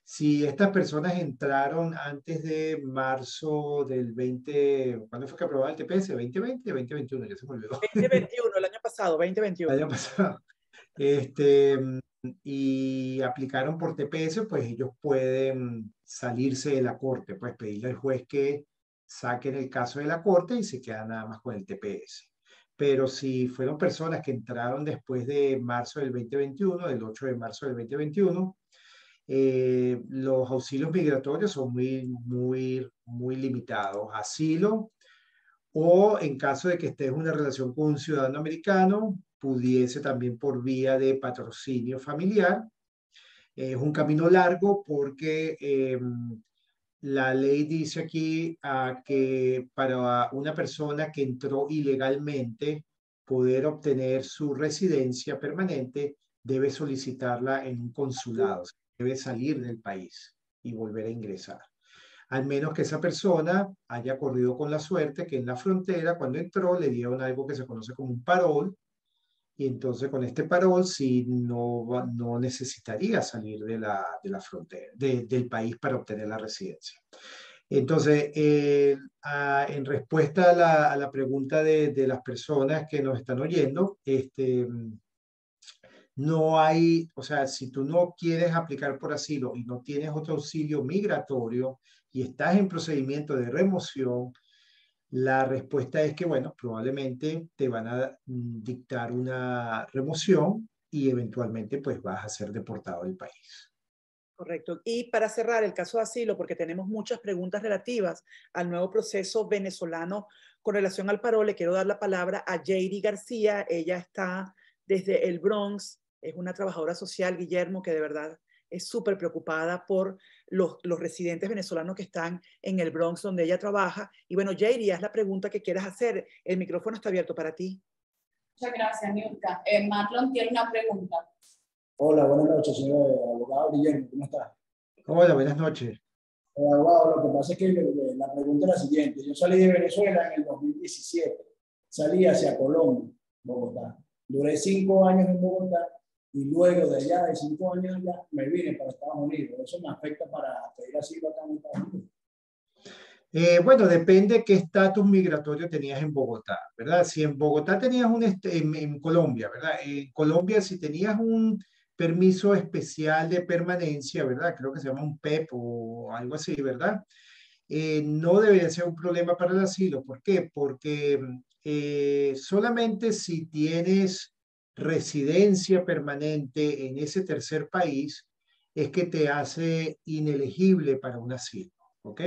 Si estas personas entraron antes de marzo del 20, ¿cuándo fue que aprobaron el TPS? ¿2020? 2021, ya se me olvidó. 2021, el año pasado, El 2021. año pasado. Este, y aplicaron por TPS, pues ellos pueden salirse de la corte, pues pedirle al juez que saquen el caso de la corte y se quedan nada más con el TPS. Pero si fueron personas que entraron después de marzo del 2021, del 8 de marzo del 2021, los auxilios migratorios son muy limitados. Asilo, o en caso de que estés en una relación con un ciudadano americano, pudiese también por vía de patrocinio familiar. Es un camino largo porque la ley dice aquí que para una persona que entró ilegalmente poder obtener su residencia permanente, debe solicitarla en un consulado, debe salir del país y volver a ingresar. Al menos que esa persona haya corrido con la suerte que en la frontera, cuando entró, le dieron algo que se conoce como un parol, y entonces con este parol sí no necesitaría salir de la frontera, del país para obtener la residencia. Entonces, en respuesta a la pregunta de las personas que nos están oyendo, no hay, o sea, si tú no quieres aplicar por asilo y no tienes otro auxilio migratorio y estás en procedimiento de remoción, la respuesta es que, bueno, probablemente te van a dictar una remoción y eventualmente pues vas a ser deportado del país. Correcto. Y para cerrar el caso de asilo, porque tenemos muchas preguntas relativas al nuevo proceso venezolano con relación al paro, le quiero dar la palabra a Jady García. Ella está desde el Bronx, es una trabajadora social, Guillermo, que de verdad es súper preocupada por los residentes venezolanos que están en el Bronx donde ella trabaja. Y bueno, Jady, haz la pregunta que quieras hacer. El micrófono está abierto para ti. Muchas gracias, Nilka. Marlon tiene una pregunta. Hola, buenas noches, señor abogado Guillermo, ¿cómo está? Hola, buenas noches. Abogado, lo que pasa es que la pregunta es la siguiente. Yo salí de Venezuela en el 2017, salí hacia Colombia, Bogotá. Duré 5 años en Bogotá y luego de allá, de 5 años allá, me vine para Estados Unidos. ¿Eso me afecta para pedir asilo acá en Estados Unidos? Bueno, depende qué estatus migratorio tenías en Bogotá, ¿verdad? Si en Bogotá tenías en Colombia, ¿verdad? En Colombia, si tenías un permiso especial de permanencia, ¿verdad? Creo que se llama un PEP o algo así, ¿verdad? No debería ser un problema para el asilo. ¿Por qué? Porque solamente si tienes residencia permanente en ese tercer país es que te hace inelegible para un asilo, ¿ok?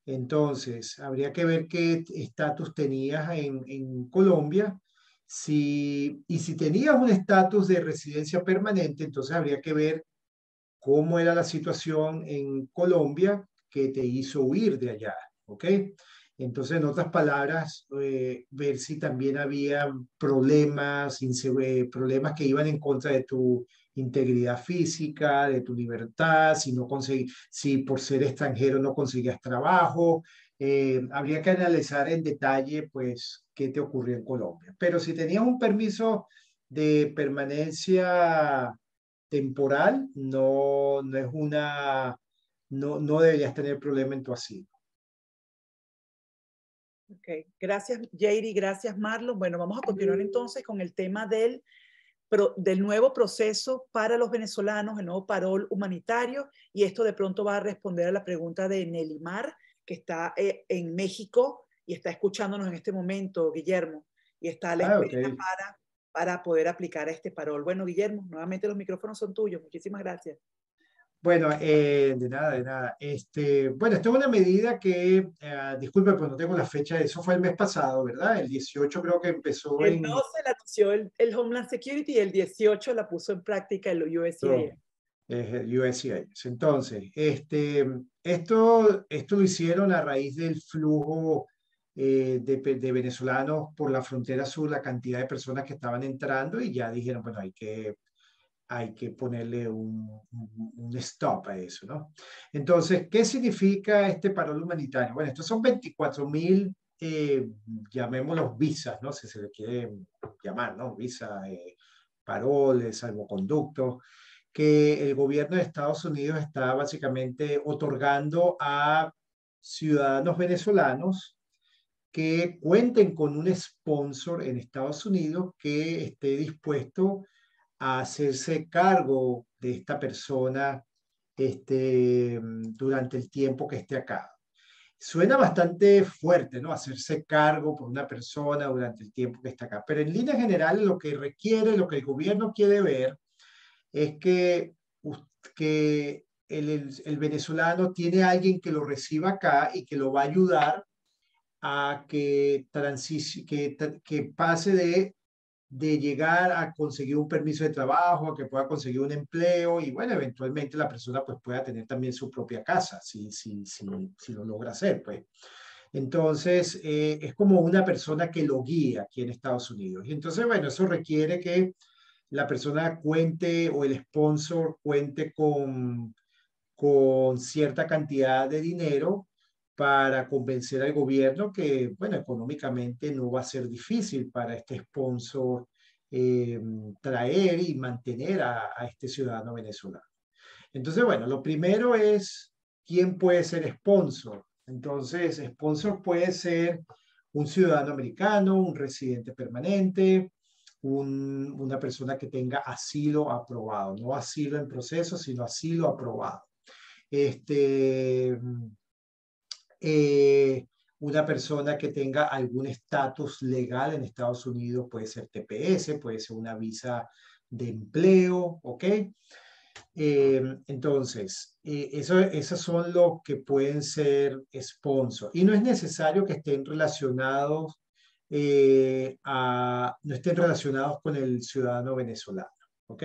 Entonces, habría que ver qué estatus tenías en Colombia. Y si tenías un estatus de residencia permanente, entonces habría que ver cómo era la situación en Colombia que te hizo huir de allá, ¿ok? Entonces, en otras palabras, ver si también había problemas que iban en contra de tu integridad física, de tu libertad, si por ser extranjero no conseguías trabajo. Habría que analizar en detalle, pues, qué te ocurrió en Colombia. Pero si tenías un permiso de permanencia temporal, no deberías tener problema en tu asilo. Ok, gracias Jady, gracias Marlon. Bueno, vamos a continuar entonces con el tema del nuevo proceso para los venezolanos, el nuevo parol humanitario, y esto de pronto va a responder a la pregunta de Nelimar, que está en México, y está escuchándonos en este momento, Guillermo, y está a la Ah, espera ok. para poder aplicar este parol. Bueno, Guillermo, nuevamente los micrófonos son tuyos. Muchísimas gracias. Bueno, de nada, de nada. Bueno, esta es una medida que, disculpe, pues no tengo la fecha, eso fue el mes pasado, ¿verdad? El 18 creo que empezó El en 12 la anunció el Homeland Security y el 18 la puso en práctica el USCIS. el USCIS. Entonces, esto lo hicieron a raíz del flujo de venezolanos por la frontera sur, la cantidad de personas que estaban entrando y ya dijeron, bueno, hay que ponerle un stop a eso, ¿no? Entonces, ¿qué significa este parol humanitario? Bueno, estos son 24.000, llamémoslos visas, ¿no? Si se le quiere llamar, ¿no? Visa, parol, salvoconducto, que el gobierno de Estados Unidos está básicamente otorgando a ciudadanos venezolanos que cuenten con un sponsor en Estados Unidos que esté dispuesto a hacerse cargo de esta persona durante el tiempo que esté acá. Suena bastante fuerte, ¿no? Hacerse cargo por una persona durante el tiempo que está acá. Pero en líneas generales lo que requiere, lo que el gobierno quiere ver es que el venezolano tiene a alguien que lo reciba acá y que lo va a ayudar a que pase de llegar a conseguir un permiso de trabajo, a que pueda conseguir un empleo y bueno, eventualmente la persona pues pueda tener también su propia casa, si lo logra hacer, pues. Entonces, es como una persona que lo guía aquí en Estados Unidos. Y entonces, bueno, eso requiere que la persona cuente o el sponsor cuente con cierta cantidad de dinero para convencer al gobierno que, bueno, económicamente no va a ser difícil para este sponsor eh, traer y mantener a este ciudadano venezolano. Entonces, bueno, lo primero es quién puede ser sponsor. Entonces, sponsor puede ser un ciudadano americano, un residente permanente, una persona que tenga asilo aprobado, no asilo en proceso, sino asilo aprobado. Este, una persona que tenga algún estatus legal en Estados Unidos, puede ser TPS, puede ser una visa de empleo, ¿ok? Entonces, esos son los que pueden ser sponsors. Y no es necesario que estén relacionados, no estén relacionados con el ciudadano venezolano, ¿ok?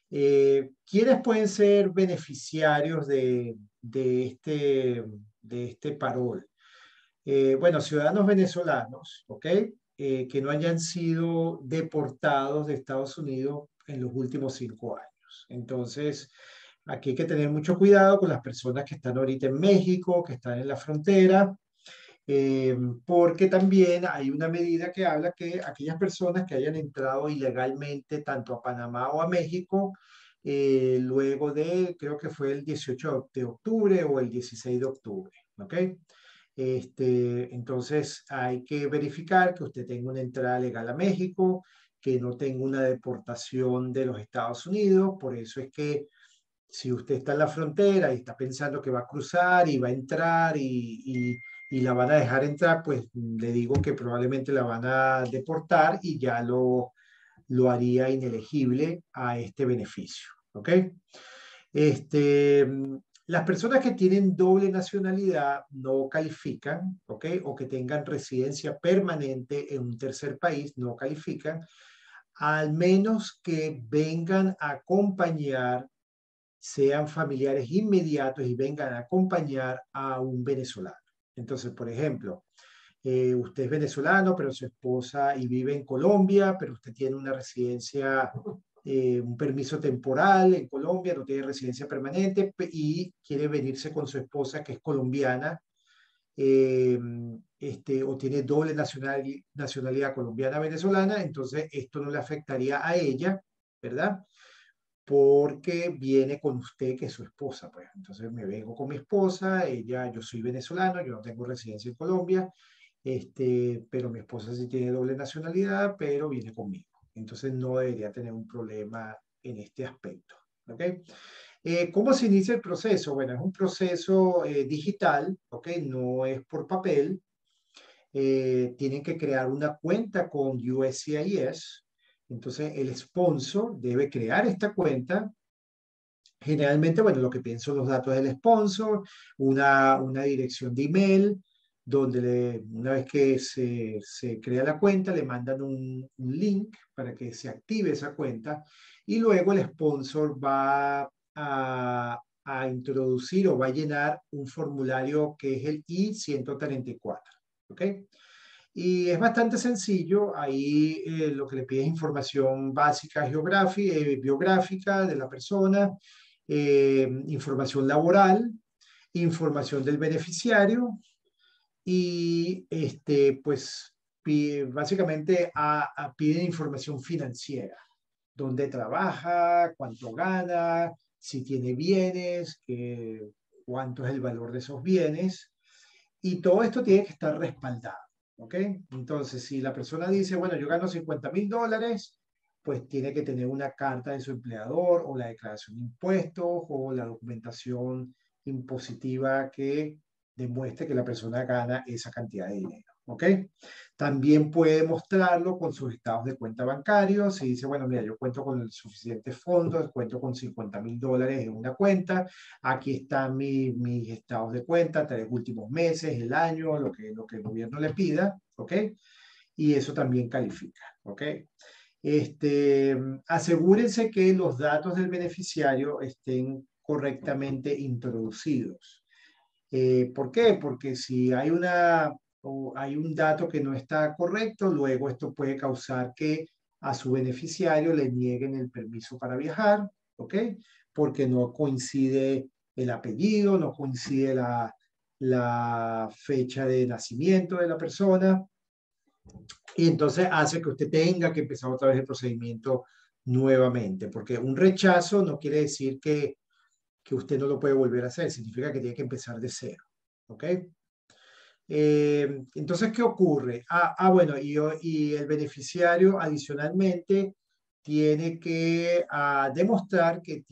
¿Quiénes pueden ser beneficiarios de este parol? Bueno, ciudadanos venezolanos, ¿ok? Que no hayan sido deportados de Estados Unidos en los últimos 5 años. Entonces, aquí hay que tener mucho cuidado con las personas que están ahorita en México, que están en la frontera, porque también hay una medida que habla que aquellas personas que hayan entrado ilegalmente tanto a Panamá o a México, luego creo que fue el 18 de octubre o el 16 de octubre, ¿ok? Entonces hay que verificar que usted tenga una entrada legal a México, que no tenga una deportación de los Estados Unidos. Por eso es que si usted está en la frontera y está pensando que va a cruzar y va a entrar y la van a dejar entrar, pues le digo que probablemente la van a deportar y ya lo haría inelegible a este beneficio. ¿Ok? Este, las personas que tienen doble nacionalidad no califican, ¿ok? O que tengan residencia permanente en un tercer país no califican, al menos que vengan a acompañar, sean familiares inmediatos y vengan a acompañar a un venezolano. Entonces, por ejemplo, usted es venezolano, pero su esposa y vive en Colombia, pero usted tiene una residencia, un permiso temporal en Colombia, no tiene residencia permanente y quiere venirse con su esposa que es colombiana, eh, o tiene doble nacionalidad colombiana-venezolana, entonces esto no le afectaría a ella, ¿verdad? Porque viene con usted, que es su esposa, pues. Entonces me vengo con mi esposa, yo soy venezolano, yo no tengo residencia en Colombia, pero mi esposa sí tiene doble nacionalidad, pero viene conmigo. Entonces no debería tener un problema en este aspecto. ¿Ok? ¿Cómo se inicia el proceso? Bueno, es un proceso digital, ¿ok? No es por papel. tienen que crear una cuenta con USCIS. Entonces, el sponsor debe crear esta cuenta. Generalmente, bueno, lo que piden son los datos del sponsor, una dirección de email, donde una vez que se crea la cuenta, le mandan un link para que se active esa cuenta y luego el sponsor va a introducir o va a llenar un formulario que es el I-134. ¿Ok? Y es bastante sencillo. Ahí lo que le pide es información básica biográfica de la persona, información laboral, información del beneficiario y pues básicamente piden información financiera, dónde trabaja, cuánto gana, si tiene bienes, cuánto es el valor de esos bienes, y todo esto tiene que estar respaldado. ¿Ok? Entonces, si la persona dice, bueno, yo gano $50,000, pues tiene que tener una carta de su empleador o la declaración de impuestos o la documentación impositiva que demuestre que la persona gana esa cantidad de dinero. ¿Ok? También puede mostrarlo con sus estados de cuenta bancarios. Si dice, bueno, mira, yo cuento con suficientes fondos, cuento con $50,000 en una cuenta, aquí están mis estados de cuenta, 3 últimos meses, el año, lo que el gobierno le pida, ¿ok? Y eso también califica, ¿ok? Asegúrense que los datos del beneficiario estén correctamente introducidos. ¿Por qué? Porque si hay hay un dato que no está correcto, luego esto puede causar que a su beneficiario le nieguen el permiso para viajar, ¿ok? Porque no coincide el apellido, no coincide la fecha de nacimiento de la persona, y entonces hace que usted tenga que empezar otra vez el procedimiento nuevamente, porque un rechazo no quiere decir que usted no lo puede volver a hacer, significa que tiene que empezar de cero, ¿ok? Entonces, ¿qué ocurre? Bueno, y el beneficiario adicionalmente tiene que demostrar que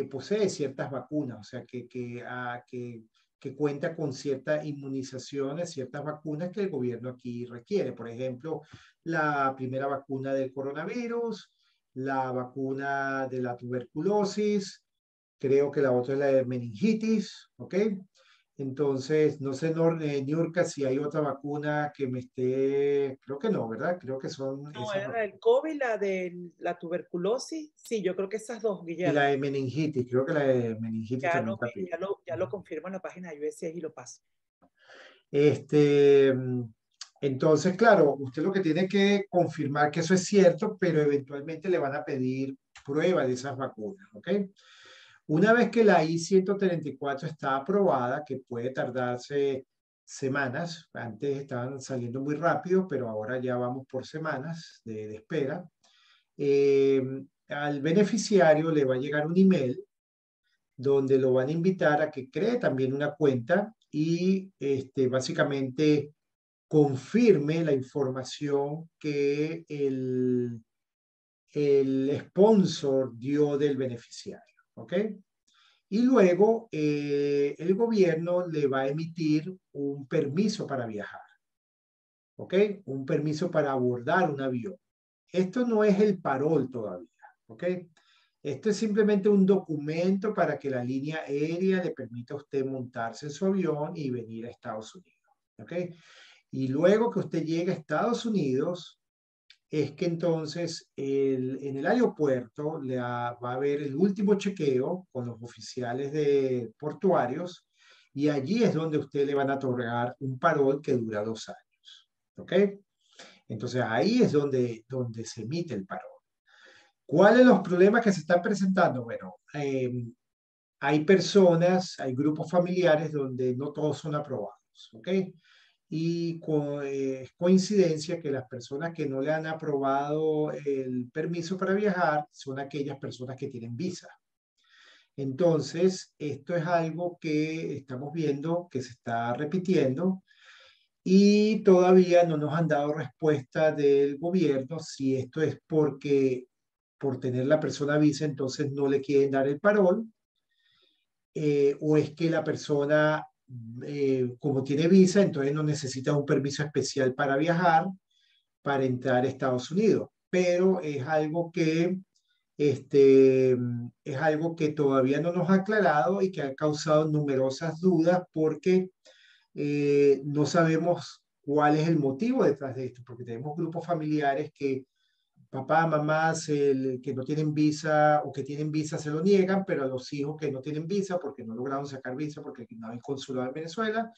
posee ciertas vacunas, o sea, que cuenta con ciertas inmunizaciones, ciertas vacunas que el gobierno aquí requiere. Por ejemplo, la primera vacuna del coronavirus, la vacuna de la tuberculosis, creo que la otra es la de meningitis, ¿ok? Entonces, no sé, Niurka, si hay otra vacuna que me esté, creo que no, ¿verdad? Creo que son No, esas. era la del COVID, la de la tuberculosis. Sí, yo creo que esas dos, Y la Guillermo. de meningitis, creo que la de meningitis Ya también lo, está bien. ya lo confirmo en la página de USC y lo paso. Este, entonces, claro, usted lo que tiene que confirmar que eso es cierto, pero eventualmente le van a pedir prueba de esas vacunas, ¿ok? Una vez que la I-134 está aprobada, que puede tardarse semanas, antes estaban saliendo muy rápido, pero ahora ya vamos por semanas de espera, eh, al beneficiario le va a llegar un email donde lo van a invitar a que cree también una cuenta y básicamente confirme la información que el sponsor dio del beneficiario. ¿Ok? Y luego el gobierno le va a emitir un permiso para viajar. ¿Ok? Un permiso para abordar un avión. Esto no es el parol todavía. ¿Ok? Esto es simplemente un documento para que la línea aérea le permita a usted montarse en su avión y venir a Estados Unidos. ¿Ok? Y luego que usted llegue a Estados Unidos, es que entonces en el aeropuerto va a haber el último chequeo con los oficiales de portuarios y allí es donde usted le van a otorgar un parol que dura 2 años. ¿Ok? Entonces ahí es donde se emite el parol. ¿Cuáles son los problemas que se están presentando? Bueno, hay personas, hay grupos familiares donde no todos son aprobados, ¿ok? Y es coincidencia que las personas que no le han aprobado el permiso para viajar son aquellas personas que tienen visa. Entonces, esto es algo que estamos viendo que se está repitiendo y todavía no nos han dado respuesta del gobierno si esto es porque por tener la persona visa entonces no le quieren dar el parol, o es que la persona como tiene visa, entonces no necesita un permiso especial para viajar, para entrar a Estados Unidos. Pero es algo que todavía no nos ha aclarado y que ha causado numerosas dudas porque no sabemos cuál es el motivo detrás de esto, porque tenemos grupos familiares que papá, mamá que no tienen visa o que tienen visa se lo niegan, pero a los hijos que no tienen visa porque no lograron sacar visa porque no hay consulado en Venezuela,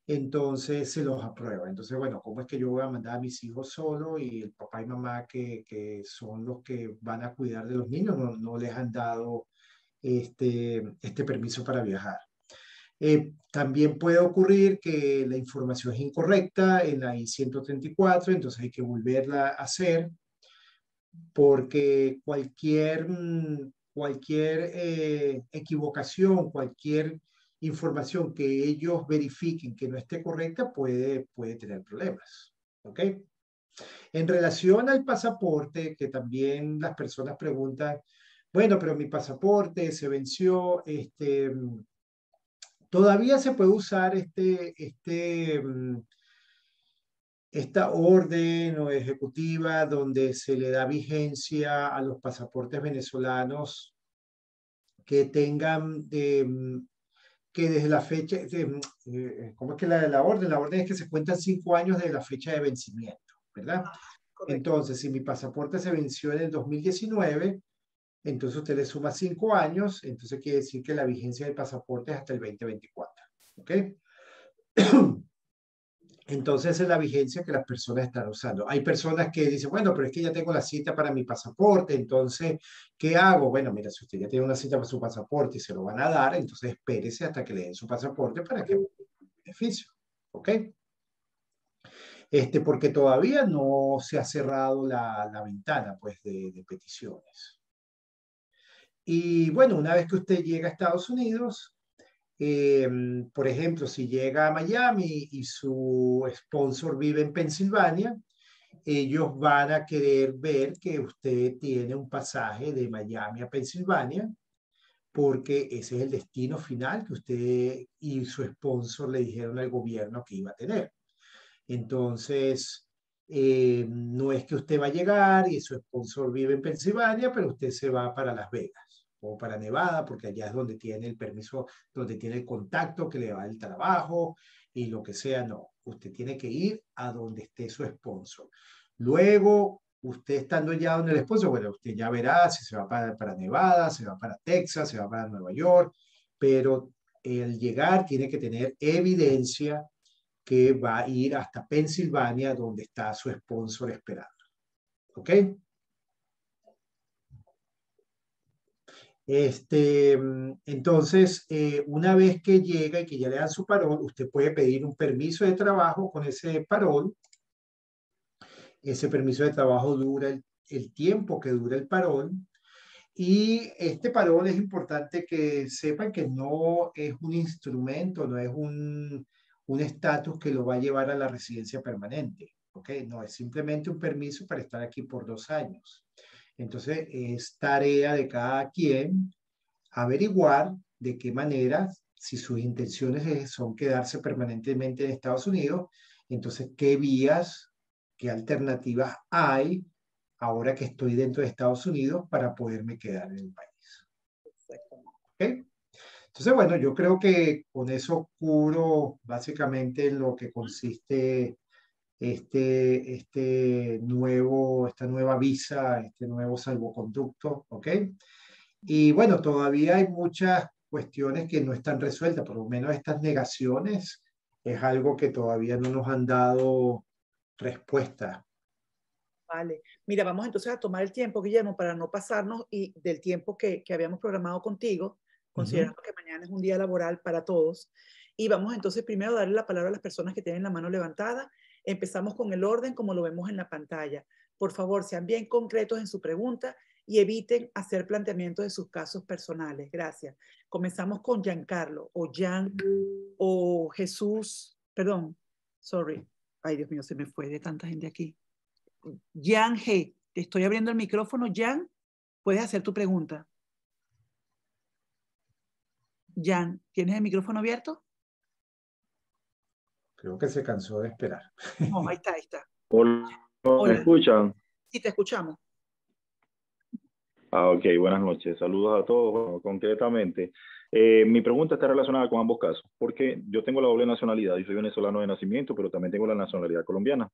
entonces se los aprueba. Entonces, bueno, ¿cómo es que yo voy a mandar a mis hijos solo y el papá y mamá que son los que van a cuidar de los niños no les han dado este permiso para viajar? También puede ocurrir que la información es incorrecta en la I-134, entonces hay que volverla a hacer porque cualquier equivocación, cualquier información que ellos verifiquen que no esté correcta puede tener problemas. ¿Ok? En relación al pasaporte, que también las personas preguntan, bueno, pero mi pasaporte se venció, todavía se puede usar esta orden o ejecutiva donde se le da vigencia a los pasaportes venezolanos que tengan, que desde la fecha, ¿cómo es que la orden? La orden es que se cuentan 5 años de la fecha de vencimiento, ¿verdad? Correcto. Entonces, si mi pasaporte se venció en el 2019, entonces usted le suma 5 años, entonces quiere decir que la vigencia del pasaporte es hasta el 2024, ¿ok? Entonces esa es la vigencia que las personas están usando. Hay personas que dicen, bueno, pero es que ya tengo la cita para mi pasaporte, entonces, ¿qué hago? Bueno, mira, si usted ya tiene una cita para su pasaporte y se lo van a dar, entonces espérese hasta que le den su pasaporte para que tenga beneficio, ¿ok? Porque todavía no se ha cerrado la ventana, pues, de peticiones. Y bueno, una vez que usted llega a Estados Unidos, por ejemplo, si llega a Miami y su sponsor vive en Pensilvania, ellos van a querer ver que usted tiene un pasaje de Miami a Pensilvania, porque ese es el destino final que usted y su sponsor le dijeron al gobierno que iba a tener. Entonces, no es que usted va a llegar y su sponsor vive en Pensilvania, pero usted se va para Las Vegas o para Nevada, porque allá es donde tiene el permiso, donde tiene el contacto que le va el trabajo y lo que sea. No, usted tiene que ir a donde esté su sponsor. Luego, usted estando ya donde el sponsor, bueno, usted ya verá si se va para Nevada, se va para Texas, se va para Nueva York, pero el llegar tiene que tener evidencia que va a ir hasta Pensilvania, donde está su sponsor esperando. ¿Ok? Entonces, una vez que llega y que ya le dan su parol, usted puede pedir un permiso de trabajo con ese parol. Ese permiso de trabajo dura el tiempo que dura el parol. Y este parol es importante que sepan que no es un instrumento, no es un estatus que lo va a llevar a la residencia permanente. ¿Ok? No, es simplemente un permiso para estar aquí por 2 años. Entonces, es tarea de cada quien averiguar de qué manera, si sus intenciones son quedarse permanentemente en Estados Unidos, entonces, qué vías, qué alternativas hay ahora que estoy dentro de Estados Unidos para poderme quedar en el país. ¿Okay? Entonces, bueno, yo creo que con eso cubro básicamente en lo que consiste esta nueva visa, este nuevo salvoconducto, ¿ok? Y bueno, todavía hay muchas cuestiones que no están resueltas, por lo menos estas negaciones es algo que todavía no nos han dado respuesta. Vale. Mira, vamos entonces a tomar el tiempo, Guillermo, para no pasarnos del tiempo que habíamos programado contigo, considerando que mañana es un día laboral para todos. Y vamos entonces primero a darle la palabra a las personas que tienen la mano levantada. Empezamos con el orden como lo vemos en la pantalla. Por favor, sean bien concretos en su pregunta y eviten hacer planteamientos de sus casos personales. Gracias. Comenzamos con Giancarlo o Jan o Jesús. Perdón, sorry. Ay, Dios mío, se me fue de tanta gente aquí. Jan G. Te estoy abriendo el micrófono. Jan, puedes hacer tu pregunta. Jan, ¿tienes el micrófono abierto? Creo que se cansó de esperar. No, ahí está, ahí está. Hola, ¿me Hola, escuchan? sí, te escuchamos. Ok, buenas noches. Saludos a todos. Bueno, concretamente, mi pregunta está relacionada con ambos casos, porque yo tengo la doble nacionalidad. Yo soy venezolano de nacimiento, pero también tengo la nacionalidad colombiana.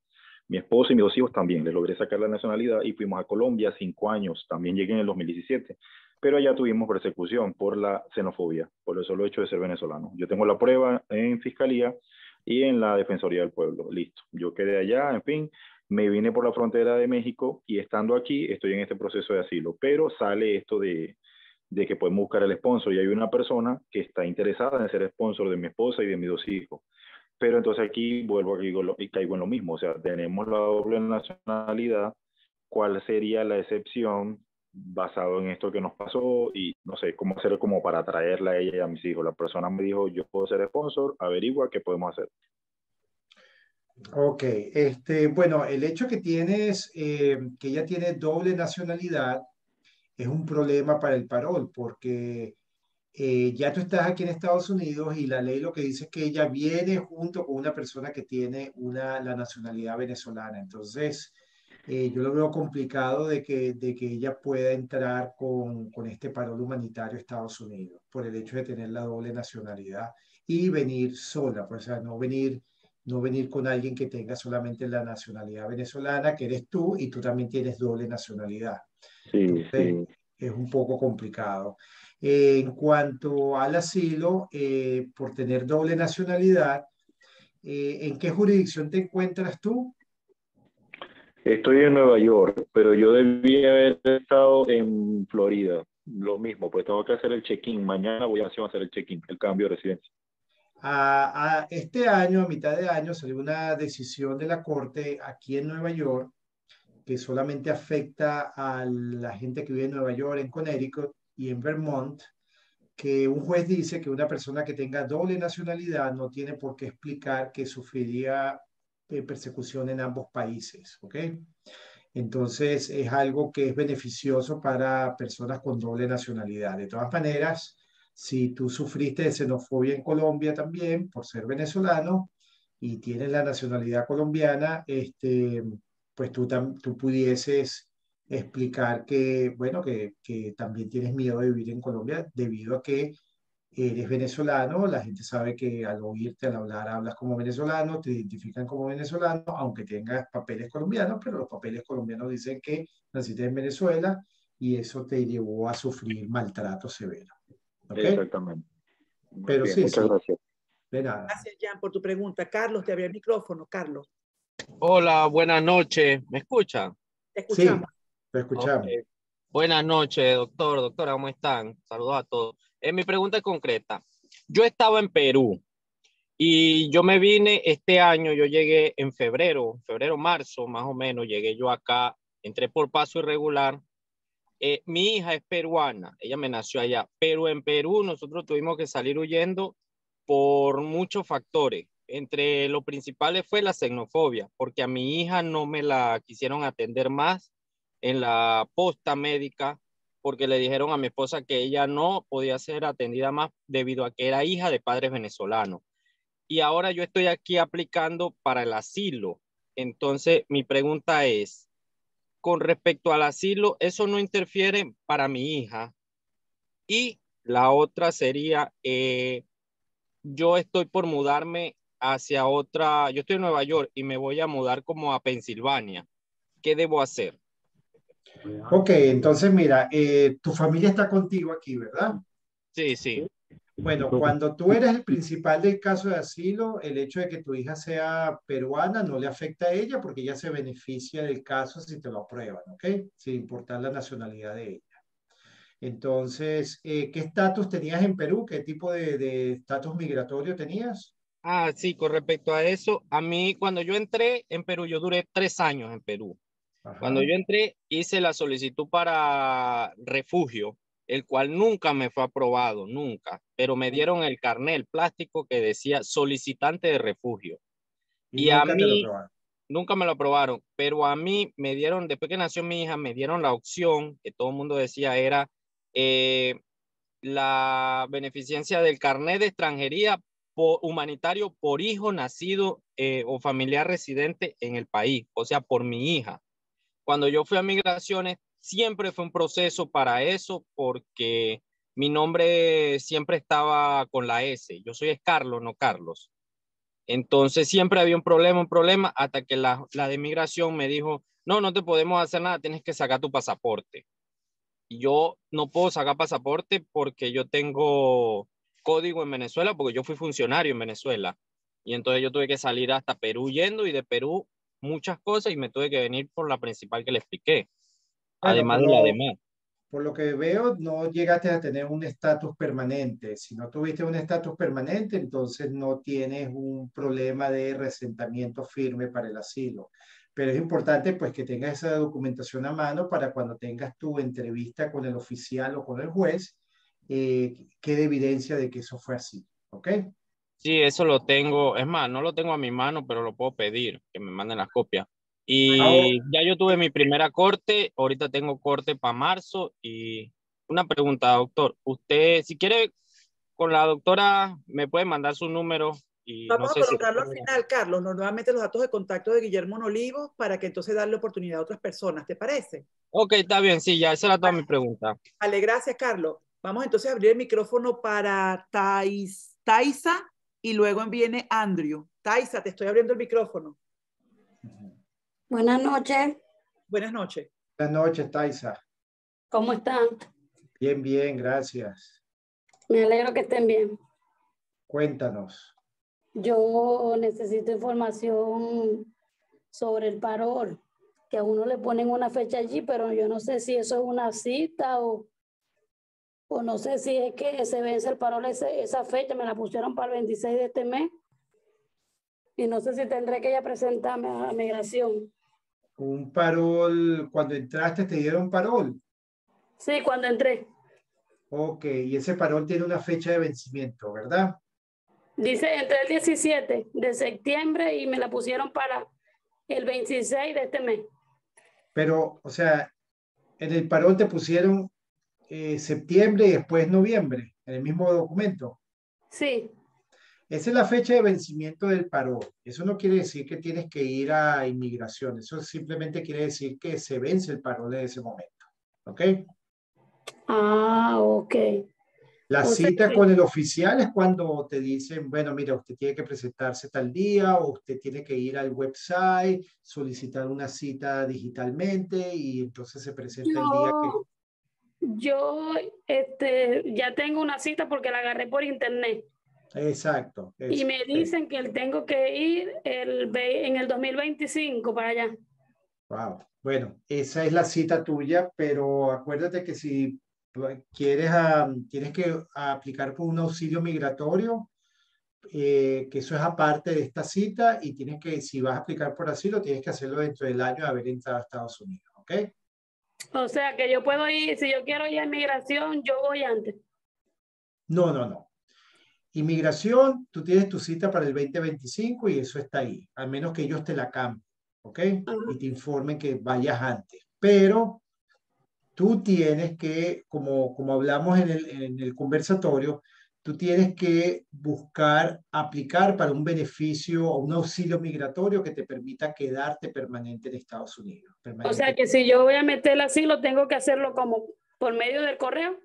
Mi esposa y mis 2 hijos también. Les logré sacar la nacionalidad y fuimos a Colombia 5 años. También llegué en el 2017. Pero allá tuvimos persecución por la xenofobia, por el solo hecho de ser venezolano. Yo tengo la prueba en Fiscalía y en la Defensoría del Pueblo. Listo. Yo quedé allá, en fin. Me vine por la frontera de México y estando aquí estoy en este proceso de asilo, pero sale esto de que podemos buscar el sponsor y hay una persona que está interesada en ser sponsor de mi esposa y de mis 2 hijos. Pero entonces aquí vuelvo y caigo en lo mismo, o sea, tenemos la doble nacionalidad, ¿cuál sería la excepción basado en esto que nos pasó? Y no sé, cómo hacer como para atraerla a ella y a mis hijos. La persona me dijo, yo puedo ser sponsor, averigua qué podemos hacer. Ok, bueno, el hecho que tienes, que ella tiene doble nacionalidad es un problema para el parol, porque ya tú estás aquí en Estados Unidos y la ley lo que dice es que ella viene junto con una persona que tiene la nacionalidad venezolana. Entonces, yo lo veo complicado de que ella pueda entrar con este parol humanitario a Estados Unidos por el hecho de tener la doble nacionalidad y venir sola, pues, o sea, no venir con alguien que tenga solamente la nacionalidad venezolana, que eres tú, y tú también tienes doble nacionalidad. Sí, Entonces, sí. es un poco complicado. En cuanto al asilo, por tener doble nacionalidad, ¿en qué jurisdicción te encuentras tú? Estoy en Nueva York, pero yo debí haber estado en Florida. Lo mismo, pues tengo que hacer el check-in. Mañana voy a hacer el check-in, el cambio de residencia. Este año, a mitad de año, salió una decisión de la Corte aquí en Nueva York que solamente afecta a la gente que vive en Nueva York, en Connecticut y en Vermont, que un juez dice que una persona que tenga doble nacionalidad no tiene por qué explicar que sufriría persecución en ambos países, ¿ok? Entonces es algo que es beneficioso para personas con doble nacionalidad. De todas maneras, si tú sufriste de xenofobia en Colombia también por ser venezolano y tienes la nacionalidad colombiana, pues tú pudieses explicar que, bueno, que también tienes miedo de vivir en Colombia debido a que eres venezolano, la gente sabe que al oírte, al hablar, hablas como venezolano, te identifican como venezolano, aunque tengas papeles colombianos, pero los papeles colombianos dicen que naciste en Venezuela y eso te llevó a sufrir maltrato severo. ¿Ok? Exactamente. Muy Pero bien, sí, muchas sí, gracias. de nada. Gracias, Jan, por tu pregunta. Carlos, te había el micrófono, Carlos. Hola, buenas noches. ¿Me escuchan? Te Sí, escuchamos. lo Ok. escuchamos. Buenas noches, doctora, ¿cómo están? Saludos a todos. Mi pregunta es concreta. Yo estaba en Perú y yo me vine este año, yo llegué en febrero, marzo, más o menos, llegué yo acá, entré por paso irregular. Mi hija es peruana, ella me nació allá, pero en Perú nosotros tuvimos que salir huyendo por muchos factores. Entre los principales fue la xenofobia, porque a mi hija no me la quisieron atender más en la posta médica, porque le dijeron a mi esposa que ella no podía ser atendida más debido a que era hija de padres venezolanos. Y ahora yo estoy aquí aplicando para el asilo. Entonces, mi pregunta es, con respecto al asilo, eso no interfiere para mi hija. Y la otra sería, yo estoy por mudarme hacia otra, yo estoy en Nueva York y me voy a mudar como a Pensilvania. ¿Qué debo hacer? Ok, entonces mira, tu familia está contigo aquí, ¿verdad? Sí, sí. Bueno, cuando tú eres el principal del caso de asilo, el hecho de que tu hija sea peruana no le afecta a ella porque ella se beneficia del caso si te lo aprueban, ¿ok? Sin importar la nacionalidad de ella. Entonces, ¿qué estatus tenías en Perú? ¿Qué tipo de estatus migratorio tenías? Ah, sí, con respecto a eso, a mí cuando yo entré en Perú, yo duré 3 años en Perú. Cuando Ajá. yo entré, hice la solicitud para refugio, el cual nunca me fue aprobado, nunca, pero me dieron el carnet, el plástico que decía solicitante de refugio. Y Y a nunca te lo mí aprobaron. nunca me lo aprobaron, pero a mí me dieron, después que nació mi hija, me dieron la opción que todo el mundo decía era eh, la beneficencia del carnet de extranjería humanitario por hijo nacido o familiar residente en el país, o sea, por mi hija. Cuando yo fui a migraciones, siempre fue un proceso para eso, porque mi nombre siempre estaba con la S. Yo soy Carlos, no Carlos. Entonces siempre había un problema, hasta que la de migración me dijo, no te podemos hacer nada, tienes que sacar tu pasaporte. Y yo no puedo sacar pasaporte porque yo tengo código en Venezuela, porque yo fui funcionario en Venezuela. Y entonces yo tuve que salir hasta Perú yendo, y de Perú muchas cosas, y me tuve que venir por la principal que le expliqué, Bueno, además de la demás. por lo que veo, no llegaste a tener un estatus permanente. Si no tuviste un estatus permanente, entonces no tienes un problema de resentamiento firme para el asilo. Pero es importante pues que tengas esa documentación a mano para cuando tengas tu entrevista con el oficial o con el juez, quede evidencia de que eso fue así. ¿Ok? Sí, eso lo tengo. Es más, no lo tengo a mi mano, pero lo puedo pedir, que me manden las copias. Ahora, Y ya yo tuve mi primera corte, ahorita tengo corte para marzo. Y una pregunta, doctor. Usted, si quiere, con la doctora, me puede mandar su número y no Vamos a sé si... colocarlo al final, Carlos, nuevamente los datos de contacto de Guillermo Nolivos para que entonces darle oportunidad a otras personas, ¿te parece? Ok, está bien, sí, ya esa era toda mi pregunta. Vale, gracias, Carlos. Vamos entonces a abrir el micrófono para Taisa y luego viene Andrew. Taisa, te estoy abriendo el micrófono. Buenas noches, Buenas noches. buenas noches, Taisa. ¿cómo están? Bien, bien, gracias. Me alegro que estén bien. Cuéntanos. Yo necesito información sobre el parol, que a uno le ponen una fecha allí, pero yo no sé si eso es una cita o no sé si es que se vence el parol esa fecha, me la pusieron para el 26 de este mes y no sé si tendré que ya presentarme a migración. Un parol, cuando entraste te dieron parol. Sí, cuando entré. Ok, y ese parol tiene una fecha de vencimiento, ¿verdad? Dice entre el 17 de septiembre y me la pusieron para el 26 de este mes. Pero, o sea, en el parol te pusieron septiembre y después noviembre, en el mismo documento. Sí. Esa es la fecha de vencimiento del parol. Eso no quiere decir que tienes que ir a inmigración. Eso simplemente quiere decir que se vence el parol en ese momento. ¿Ok? Ah, ok. La O sea cita que, con el oficial es cuando te dicen, bueno, mira, usted tiene que presentarse tal día o usted tiene que ir al website, solicitar una cita digitalmente y entonces se presenta el día que... yo ya tengo una cita porque la agarré por internet Exacto. y Eso. me dicen que tengo que ir en el 2025 para allá. Wow. Bueno, esa es la cita tuya, pero acuérdate que si tienes que aplicar por un auxilio migratorio, que eso es aparte de esta cita y tienes que, si vas a aplicar por asilo, tienes que hacerlo dentro del año de haber entrado a Estados Unidos, ¿ok? O sea que yo puedo ir, si yo quiero ir a inmigración, yo voy antes. No, no, no. Inmigración, tú tienes tu cita para el 2025 y eso está ahí, al menos que ellos te la cambien, ¿ok? Y te informen que vayas antes. Pero tú tienes que, como hablamos en el conversatorio, tú tienes que aplicar para un beneficio o un auxilio migratorio que te permita quedarte permanente en Estados Unidos. O sea que si yo voy a meter el asilo, tengo que hacerlo como por medio del correo.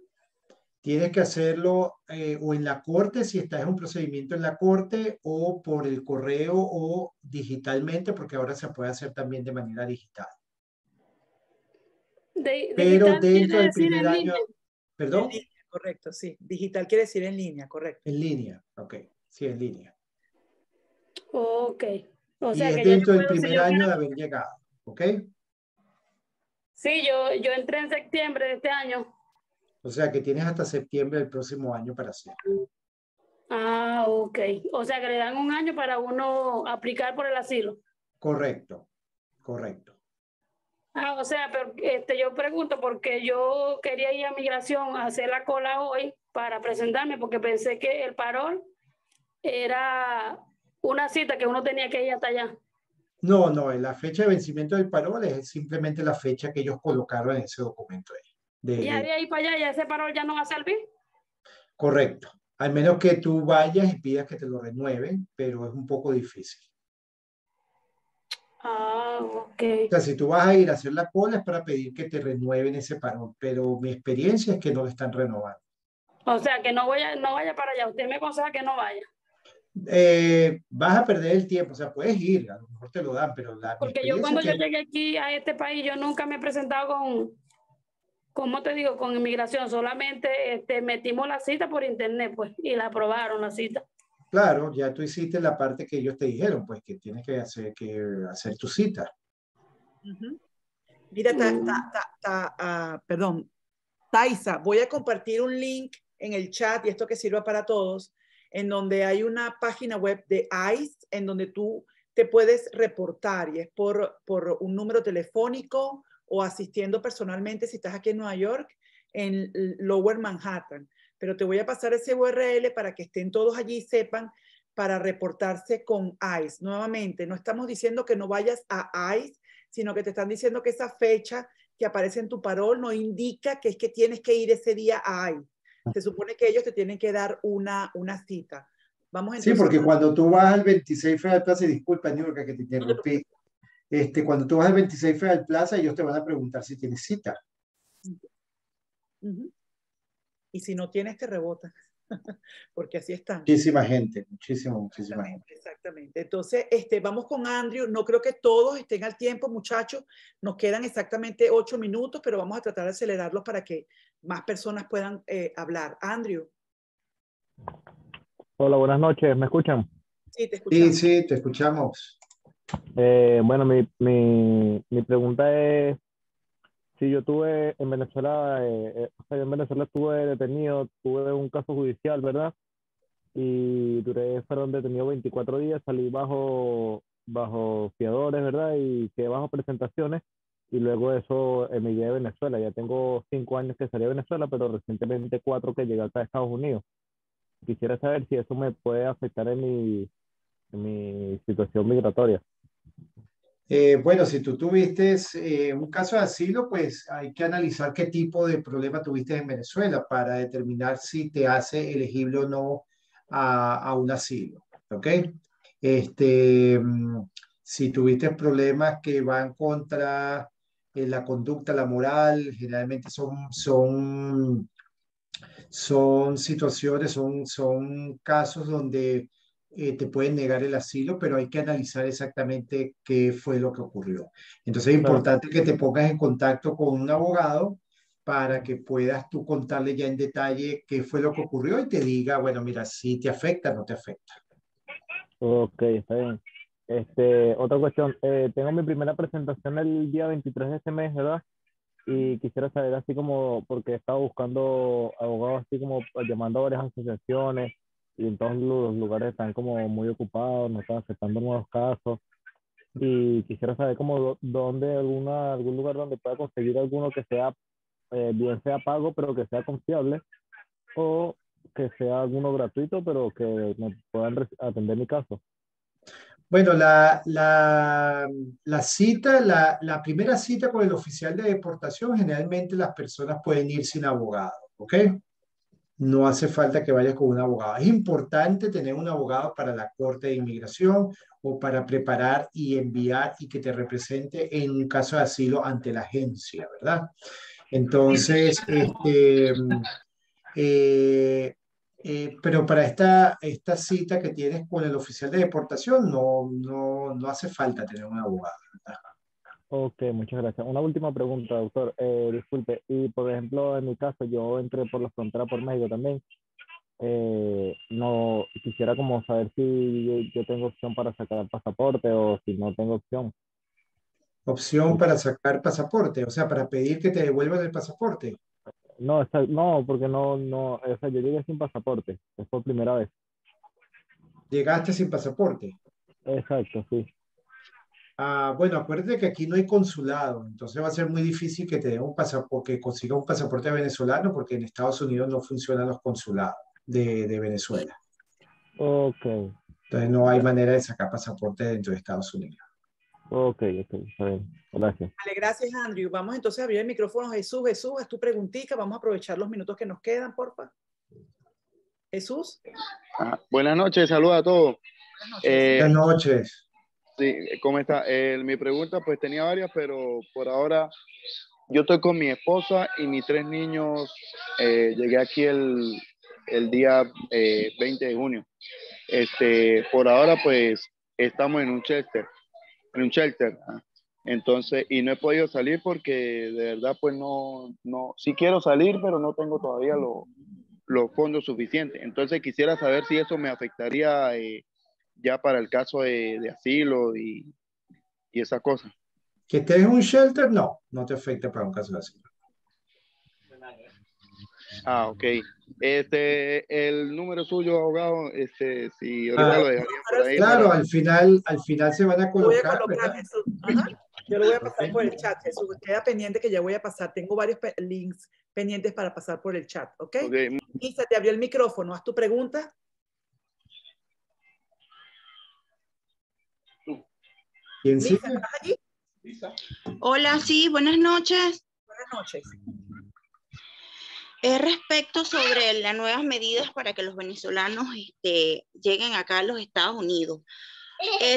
Tienes que hacerlo o en la corte, si estás en un procedimiento en la corte, o por el correo o digitalmente, porque ahora se puede hacer también de manera digital. Pero Digital dentro quiere del decir primer en año, línea. perdón, En línea, correcto, sí. Digital quiere decir en línea, correcto. en línea, ok, sí, en línea. Ok. O Y sea es que ya yo dentro del puedo, si primer yo año quiero. de haber llegado, ¿ok? Sí, yo entré en septiembre de este año. O sea que tienes hasta septiembre del próximo año para hacerlo. Ah, ok. O sea que le dan un año para uno aplicar por el asilo. Correcto, correcto. Ah, o sea, pero yo pregunto porque yo quería ir a migración a hacer la cola hoy para presentarme porque pensé que el parol era una cita que uno tenía que ir hasta allá. No, no, la fecha de vencimiento del parol es simplemente la fecha que ellos colocaron en ese documento ahí. Y de ahí para allá ya ese parol ya no va a servir. Correcto, Al menos que tú vayas y pidas que te lo renueven, pero es un poco difícil. Ah, ok. O sea, si tú vas a ir a hacer la cola es para pedir que te renueven ese parón, pero mi experiencia es que no lo están renovando. O sea, que no vaya para allá. Usted me aconseja que no vaya. Vas a perder el tiempo, o sea, puedes ir, a lo mejor te lo dan, pero mi Porque yo experiencia cuando es yo que llegué aquí a este país, yo nunca me he presentado con, ¿cómo te digo? Con inmigración. Solamente metimos la cita por internet, pues, y la aprobaron la cita. claro, ya tú hiciste la parte que ellos te dijeron, pues que tienes que hacer tu cita. Mira, perdón, Taisa, voy a compartir un link en el chat y esto que sirva para todos, en donde hay una página web de ICE en donde tú te puedes reportar y es por un número telefónico o asistiendo personalmente si estás aquí en Nueva York, en Lower Manhattan. Pero te voy a pasar ese URL para que estén todos allí y sepan para reportarse con ICE. Nuevamente, no estamos diciendo que no vayas a ICE, sino que te están diciendo que esa fecha que aparece en tu parol no indica que es que tienes que ir ese día a ICE. Se supone que ellos te tienen que dar una cita. Vamos Sí, entonces. porque cuando tú vas al 26 Federal Plaza, y disculpa, Niurka, que te interrumpí, cuando tú vas al 26 Federal Plaza, ellos te van a preguntar si tienes cita. Y si no tienes, te rebota. Porque así están. Muchísima gente, muchísima gente. Exactamente. Entonces, vamos con Andrew. No creo que todos estén al tiempo, muchachos. Nos quedan exactamente 8 minutos, pero vamos a tratar de acelerarlos para que más personas puedan hablar. Andrew. Hola, buenas noches. ¿Me escuchan? Sí, te escuchamos. Sí, te escuchamos. Bueno, mi pregunta es, si yo tuve en Venezuela, o sea, yo en Venezuela estuve detenido, tuve un caso judicial, ¿verdad? Y fueron detenidos 24 días, salí bajo fiadores, ¿verdad? Y quedé bajo presentaciones. Y luego de eso emigré de Venezuela. Ya tengo 5 años que salí de Venezuela, pero recientemente 4 que llegué acá a Estados Unidos. Quisiera saber si eso me puede afectar en mi situación migratoria. Bueno, si tú tuviste un caso de asilo, pues hay que analizar qué tipo de problema tuviste en Venezuela para determinar si te hace elegible o no a un asilo. ¿Ok? Si tuviste problemas que van contra la conducta, la moral, generalmente son situaciones, son casos donde te pueden negar el asilo, pero hay que analizar exactamente qué fue lo que ocurrió. Entonces es Claro. importante que te pongas en contacto con un abogado para que puedas tú contarle ya en detalle qué fue lo que ocurrió y te diga, bueno, mira, si te afecta, no te afecta. Ok, está bien. Otra cuestión, tengo mi primera presentación el día 23 de este mes, ¿verdad? Y quisiera saber así como, porque he estado buscando abogados así como llamando a varias asociaciones y en todos los lugares están como muy ocupados, no están aceptando nuevos casos. Y quisiera saber como dónde, algún lugar donde pueda conseguir alguno que sea, bien sea pago, pero que sea confiable, o que sea alguno gratuito, pero que me puedan atender mi caso. Bueno, la primera cita con el oficial de deportación, generalmente las personas pueden ir sin abogado, ¿ok? No hace falta que vayas con un abogado. Es importante tener un abogado para la Corte de Inmigración o para preparar y enviar y que te represente en un caso de asilo ante la agencia, ¿verdad? Entonces, eh, pero para esta cita que tienes con el oficial de deportación no hace falta tener un abogado, ¿verdad? Ok, muchas gracias. Una última pregunta, doctor. Disculpe, y por ejemplo, en mi caso, yo entré por la frontera por México también. No quisiera como saber si yo tengo opción para sacar pasaporte o si no tengo opción. Opción para sacar pasaporte, o sea, para pedir que te devuelvan el pasaporte. No, no, porque o sea, yo llegué sin pasaporte, es por primera vez. Llegaste sin pasaporte. Exacto, sí. Bueno, acuérdate que aquí no hay consulado, entonces va a ser muy difícil que te den un pasaporte, que consigas un pasaporte venezolano, porque en Estados Unidos no funcionan los consulados de Venezuela. Ok, Entonces no hay manera de sacar pasaporte dentro de Estados Unidos. ok, está bien. Gracias. Vale, gracias, Andrew. Vamos entonces a abrir el micrófono. Jesús, haz tu preguntita. Vamos a aprovechar los minutos que nos quedan, porfa. Jesús. Buenas noches, saludos a todos. Buenas noches. Sí, ¿cómo está? Mi pregunta pues tenía varias, pero por ahora yo estoy con mi esposa y mis 3 niños. Llegué aquí el día 20 de junio. Por ahora pues estamos en un shelter. Entonces, y no he podido salir porque de verdad pues no, sí quiero salir, pero no tengo todavía los fondos suficientes. Entonces quisiera saber si eso me afectaría ya para el caso de asilo y esas cosas. Que estés en un shelter, no te afecta para un caso de asilo. Ok. El número suyo, abogado, si ahorita lo dejaría por ahí. Claro, al final se van a Voy a colocar, colocar, ¿verdad? Jesús. Ajá. Yo lo voy a pasar por el chat, Jesús. Queda pendiente que ya voy a pasar. Tengo varios links pendientes para pasar por el chat, ¿ok? Lisa, te abrió el micrófono. Haz tu pregunta. ¿Quién sigue? Lisa, ¿estás allí? Hola, sí, buenas noches. Buenas noches. Es respecto sobre las nuevas medidas para que los venezolanos lleguen acá a los Estados Unidos.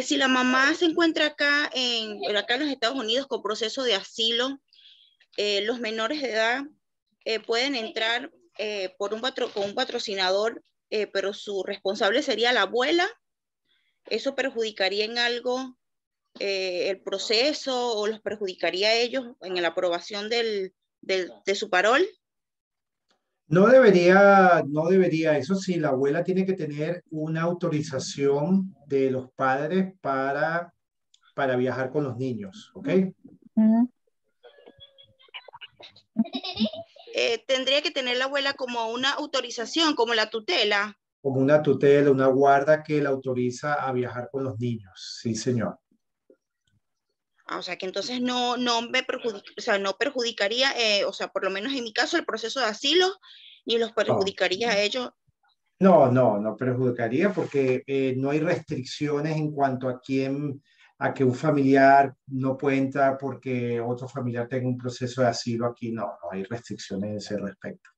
Si la mamá se encuentra acá en los Estados Unidos con proceso de asilo, los menores de edad pueden entrar con un patrocinador, pero su responsable sería la abuela. ¿Eso perjudicaría en algo el proceso o los perjudicaría a ellos en la aprobación de su parol? No debería, eso sí, la abuela tiene que tener una autorización de los padres para viajar con los niños, ¿ok? Tendría que tener la abuela como una autorización, como la tutela. Como una tutela, una guarda que la autoriza a viajar con los niños, sí, señor. O sea, que entonces no perjudicaría, o sea, por lo menos en mi caso, el proceso de asilo, y los perjudicaría a ellos. No perjudicaría porque no hay restricciones en cuanto a que un familiar no puede entrar porque otro familiar tenga un proceso de asilo aquí. No hay restricciones en ese respecto.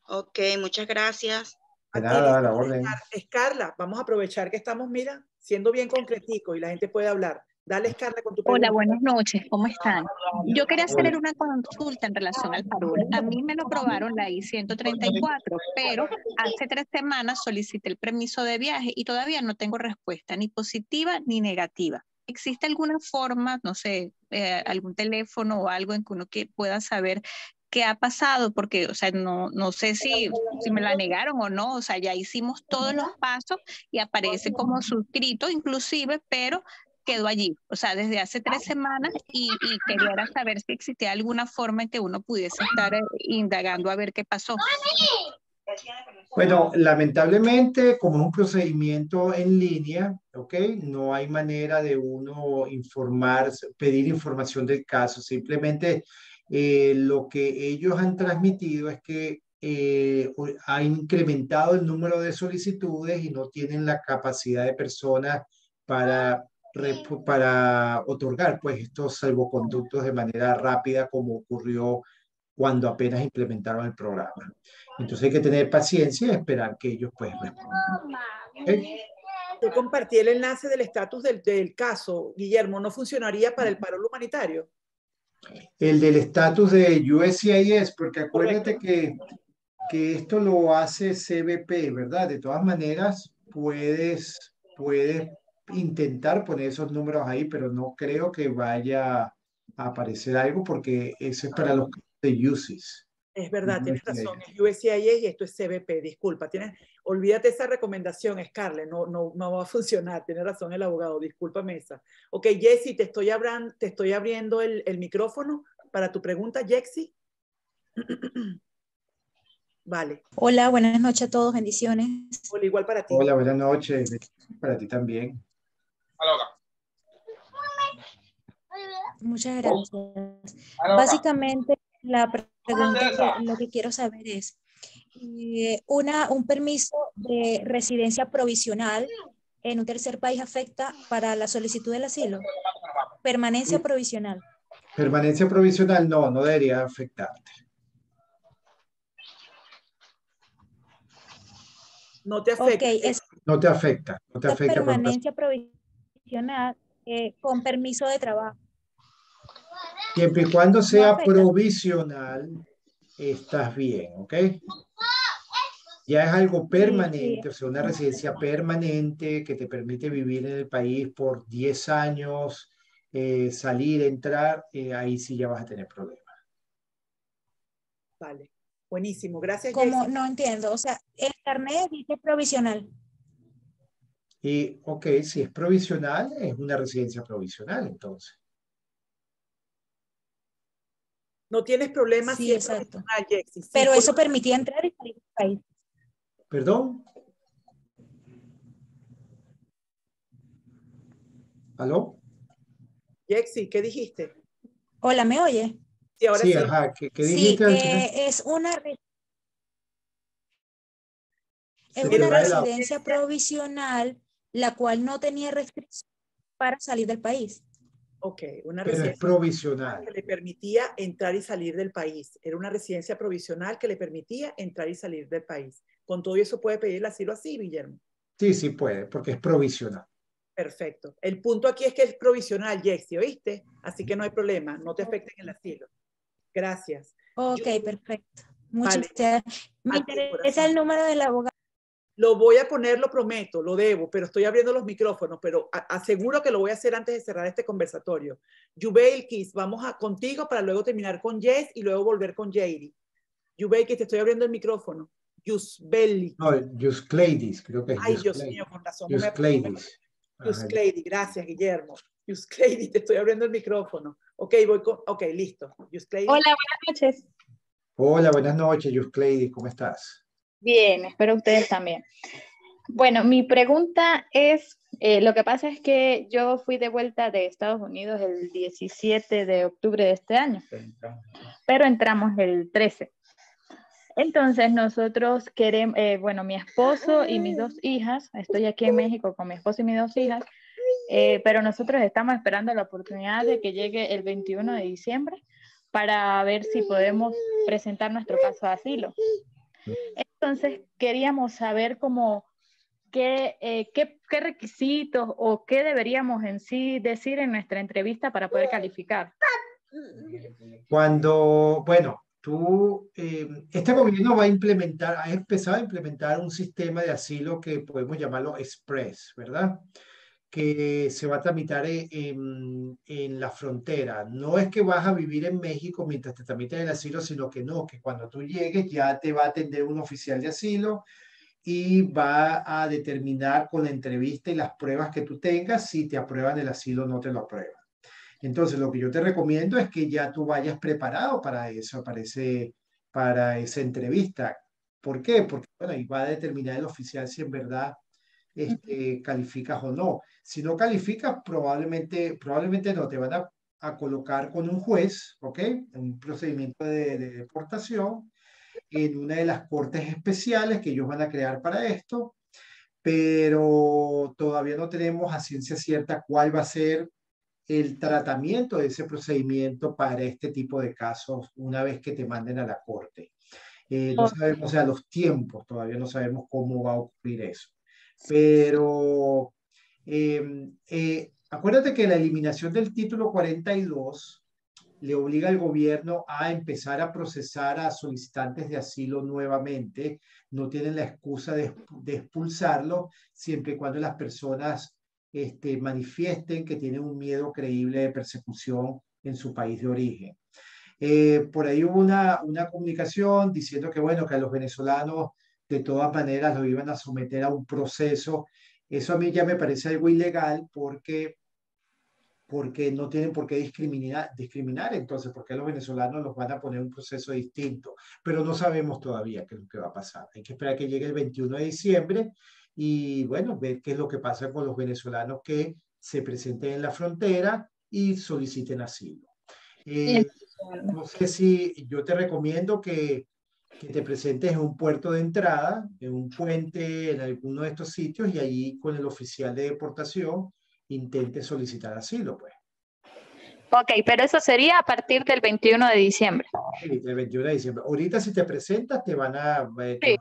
Ok, muchas gracias. De nada, a la orden. Carla, vamos a aprovechar que estamos, mira, siendo bien concretico y la gente puede hablar. Dale, Carla, con tu pregunta. Hola, buenas noches, ¿cómo están? Yo quería hacer una consulta en relación al parol. A mí me lo aprobaron la I-134, pero hace 3 semanas solicité el permiso de viaje y todavía no tengo respuesta, ni positiva ni negativa. ¿Existe alguna forma, no sé, algún teléfono o algo en que uno pueda saber qué ha pasado? Porque, o sea, no sé si me la negaron o no. O sea, ya hicimos todos los pasos y aparece como suscrito inclusive, pero quedó allí, o sea, desde hace 3 semanas y quería saber si existía alguna forma en que uno pudiese estar indagando a ver qué pasó. Bueno, lamentablemente, como es un procedimiento en línea, ¿ok? No hay manera de uno pedir información del caso. Simplemente lo que ellos han transmitido es que ha incrementado el número de solicitudes y no tienen la capacidad de personas para otorgar pues estos salvoconductos de manera rápida como ocurrió cuando apenas implementaron el programa. Entonces hay que tener paciencia y esperar que ellos pues respondan. ¿Okay? Yo compartí el enlace del estatus del caso, Guillermo. ¿No funcionaría para el parol humanitario? El del estatus de USCIS, porque acuérdate que esto lo hace CBP, ¿verdad? De todas maneras, puedes intentar poner esos números ahí, pero no creo que vaya a aparecer algo porque eso es para los de UCIS. Es verdad, tienes razón, es USCIS y esto es CBP, disculpa, olvídate esa recomendación, Scarlett, no va a funcionar, tiene razón el abogado, discúlpame esa. Ok, Jessy, te estoy abriendo el micrófono para tu pregunta, Jessy. Vale. Hola, buenas noches a todos, bendiciones. Hola, igual para ti. Hola, buenas noches, para ti también. Muchas gracias. Básicamente, la pregunta lo que quiero saber es, un permiso de residencia provisional en un tercer país afecta para la solicitud del asilo. Permanencia provisional. Permanencia provisional no debería afectarte. No te afecta. Ok, es No te afecta, no te afecta. permanencia provisional con permiso de trabajo. Siempre y cuando sea afecta. provisional, estás bien, ¿ok? Ya es algo permanente, o sea, una residencia permanente que te permite vivir en el país por 10 años, salir, entrar, ahí sí ya vas a tener problemas. Vale, buenísimo, gracias. Como Jessy. no entiendo, o sea, el carnet dice provisional. Y, ok, si es provisional, es una residencia provisional, entonces. No tienes problemas Sí, si es exacto. provisional, Jessy. Sí, pero eso permitía entrar y salir del país. ¿Perdón? ¿Aló? Jexy, ¿qué dijiste? Hola, ¿me oye? Sí, ahora sí. Ajá, ¿qué Sí, dijiste al final? es una Se te va el audio. residencia provisional, la cual no tenía restricción para salir del país. Ok, una Pero es residencia provisional. que le permitía entrar y salir del país. Era una residencia provisional que le permitía entrar y salir del país. Con todo eso puede pedir el asilo así, Guillermo. Sí, sí puede, porque es provisional. Perfecto. El punto aquí es que es provisional, Jexy, ¿oíste? Así que no hay problema, no te afecta en el asilo. Gracias. Ok, perfecto. Vale. Muchas gracias. Me interesa el número del abogado. Lo voy a poner, lo prometo, lo debo, pero estoy abriendo los micrófonos, pero aseguro que lo voy a hacer antes de cerrar este conversatorio. Yubeilkis, vamos contigo para luego terminar con Jess y luego volver con Jairi. Yubeilkis, te estoy abriendo el micrófono. Yusbeli. No, Yuskleidis, creo que es Ay, Dios mío, con razón. Yuskleidis. Yuskleidis, gracias, Guillermo. Yuskleidis, te estoy abriendo el micrófono. Ok, ok, listo. Yuskleidis. Hola, buenas noches. Hola, buenas noches, Yuskleidis, ¿cómo estás? Bien, espero ustedes también. Bueno, mi pregunta es, lo que pasa es que yo fui de vuelta de Estados Unidos el 17 de octubre de este año, pero entramos el 13. Entonces nosotros queremos, bueno, mi esposo y mis 2 hijas, estoy aquí en México con mi esposo y mis 2 hijas, pero nosotros estamos esperando la oportunidad de que llegue el 21 de diciembre para ver si podemos presentar nuestro caso de asilo. Entonces queríamos saber qué requisitos o qué deberíamos en sí decir en nuestra entrevista para poder calificar. Bueno, este gobierno va a implementar, ha empezado a implementar un sistema de asilo que podemos llamarlo Express, ¿verdad? Que se va a tramitar en la frontera. No es que vas a vivir en México mientras te tramitan el asilo, sino que no, que cuando tú llegues ya te va a atender un oficial de asilo y va a determinar con la entrevista y las pruebas que tú tengas si te aprueban el asilo o no te lo aprueban. Entonces, lo que yo te recomiendo es que ya tú vayas preparado para eso, para esa entrevista. ¿Por qué? Porque, bueno, ahí va a determinar el oficial si en verdad calificas o no. Si no calificas, probablemente no, te van a colocar con un juez, ¿ok? Un procedimiento de deportación en una de las cortes especiales que ellos van a crear para esto, pero todavía no tenemos a ciencia cierta cuál va a ser el tratamiento de ese procedimiento para este tipo de casos una vez que te manden a la corte. No sabemos, o sea, los tiempos, todavía no sabemos cómo va a ocurrir eso. Pero acuérdate que la eliminación del título 42 le obliga al gobierno a empezar a procesar a solicitantes de asilo nuevamente. No tienen la excusa de expulsarlo siempre y cuando las personas manifiesten que tienen un miedo creíble de persecución en su país de origen. Por ahí hubo una comunicación diciendo que, bueno, que a los venezolanos de todas maneras lo iban a someter a un proceso. Eso a mí ya me parece algo ilegal porque no tienen por qué discriminar entonces, porque a los venezolanos los van a poner un proceso distinto, pero no sabemos todavía qué es lo que va a pasar. Hay que esperar que llegue el 21 de diciembre y, bueno, ver qué es lo que pasa con los venezolanos que se presenten en la frontera y soliciten asilo. No sé si yo te recomiendo que te presentes en un puerto de entrada, en un puente, en alguno de estos sitios y allí con el oficial de deportación intente solicitar asilo, pues. Ok, pero eso sería a partir del 21 de diciembre. Sí, del 21 de diciembre. Ahorita si te presentas te van a... Sí.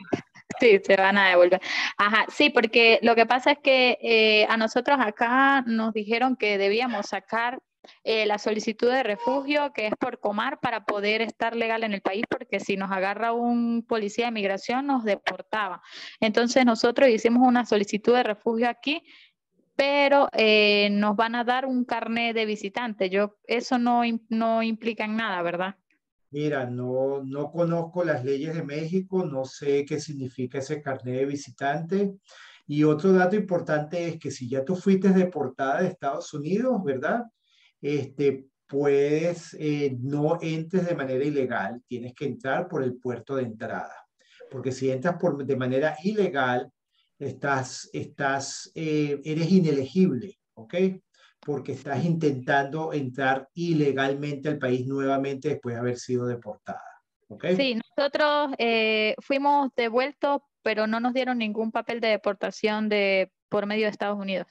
Sí, se van a devolver. Ajá, sí, porque lo que pasa es que a nosotros acá nos dijeron que debíamos sacar la solicitud de refugio, que es por Comar, para poder estar legal en el país, porque si nos agarra un policía de migración nos deportaba. Entonces nosotros hicimos una solicitud de refugio aquí, pero nos van a dar un carnet de visitante. Eso no implica en nada, ¿verdad? Mira, no conozco las leyes de México, no sé qué significa ese carnet de visitante. Y otro dato importante es que si ya tú fuiste deportada de Estados Unidos, ¿verdad? Puedes, no entres de manera ilegal, tienes que entrar por el puerto de entrada. Porque si entras de manera ilegal, eres inelegible, ¿ok? Porque estás intentando entrar ilegalmente al país nuevamente después de haber sido deportada. ¿Ok? Sí, nosotros fuimos devueltos, pero no nos dieron ningún papel de deportación por medio de Estados Unidos.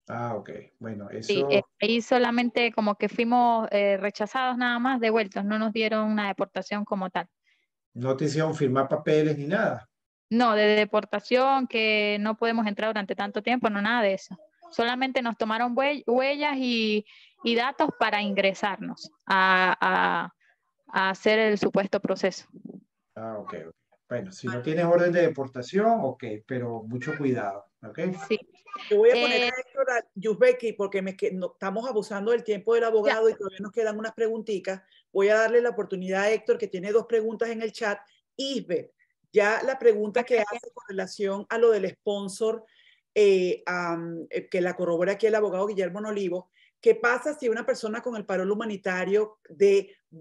Ah, ok. Bueno, Sí, eso ahí solamente como que fuimos rechazados nada más, devueltos, no nos dieron una deportación como tal. no te hicieron firmar papeles ni nada. No, de deportación, que no podemos entrar durante tanto tiempo, no, nada de eso. Solamente nos tomaron huellas y datos para ingresarnos a hacer el supuesto proceso. Ah, ok, ok. Bueno, si no tienes orden de deportación, ok, pero mucho cuidado, ¿ok? Sí. Yo voy a poner a Héctor Yuzbeki porque estamos abusando del tiempo del abogado y todavía nos quedan unas preguntitas. Voy a darle la oportunidad a Héctor, que tiene 2 preguntas en el chat. Isbeth, ya la pregunta que hace con relación a lo del sponsor, que la corrobora aquí el abogado Guillermo Nolivo. ¿Qué pasa si una persona con el parol humanitario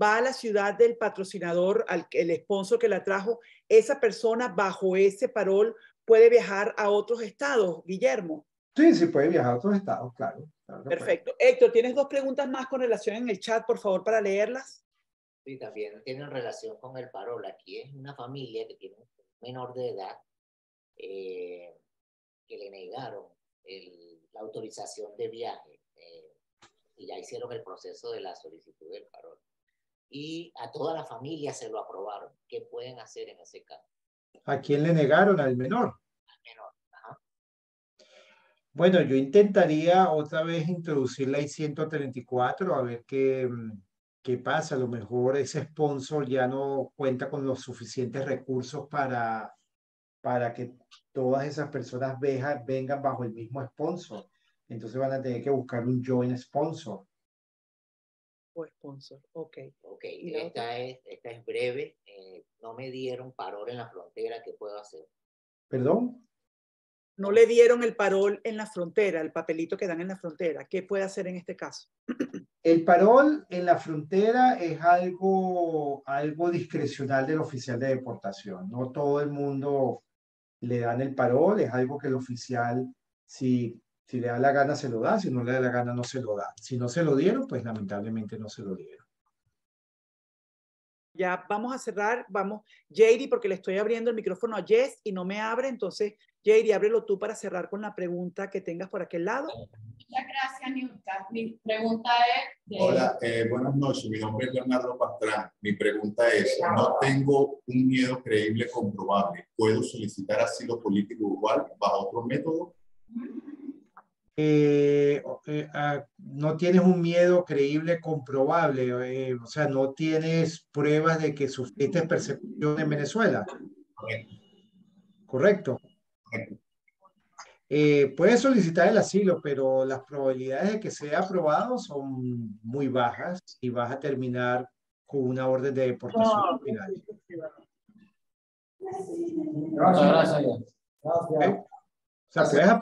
va a la ciudad del patrocinador, el sponsor que la trajo, esa persona bajo ese parol puede viajar a otros estados, Guillermo? Sí, sí puede viajar a otros estados, claro. Perfecto. Héctor, ¿tienes 2 preguntas más con relación en el chat, por favor, para leerlas? Sí, también tienen relación con el parol. Aquí es una familia que tiene un menor de edad que le negaron la autorización de viaje y ya hicieron el proceso de la solicitud del parol. Y a toda la familia se lo aprobaron. ¿Qué pueden hacer en ese caso? ¿A quién le negaron? Al menor. Al menor, ajá. Bueno, yo intentaría otra vez introducir la I-134 a ver qué pasa. A lo mejor ese sponsor ya no cuenta con los suficientes recursos para que todas esas personas vengan bajo el mismo sponsor. Entonces van a tener que buscar un joint sponsor. O sponsor, ok. Ok, esta es breve. No me dieron parol en la frontera. ¿Qué puedo hacer? ¿Perdón? No le dieron el parol en la frontera, el papelito que dan en la frontera. ¿Qué puede hacer en este caso? El parol en la frontera es algo discrecional del oficial de deportación. No todo el mundo le dan el parol, es algo que el oficial, si le da la gana, se lo da, si no le da la gana, no se lo da. Si no se lo dieron, pues lamentablemente no se lo dieron. Ya vamos a cerrar, JD, porque le estoy abriendo el micrófono a Jess y no me abre, entonces, JD, ábrelo tú para cerrar con la pregunta que tengas por aquel lado. Muchas gracias, Niurka. Mi pregunta es... Hola, buenas noches. Mi nombre es Leonardo Pastrán. Mi pregunta es, no tengo un miedo creíble comprobable. ¿Puedo solicitar asilo político igual bajo otro método? No tienes un miedo creíble comprobable, o sea, no tienes pruebas de que sufriste persecución en Venezuela. Correcto. Puedes solicitar el asilo, pero las probabilidades de que sea aprobado son muy bajas y vas a terminar con una orden de deportación final. Gracias. ¿Okay? O sea,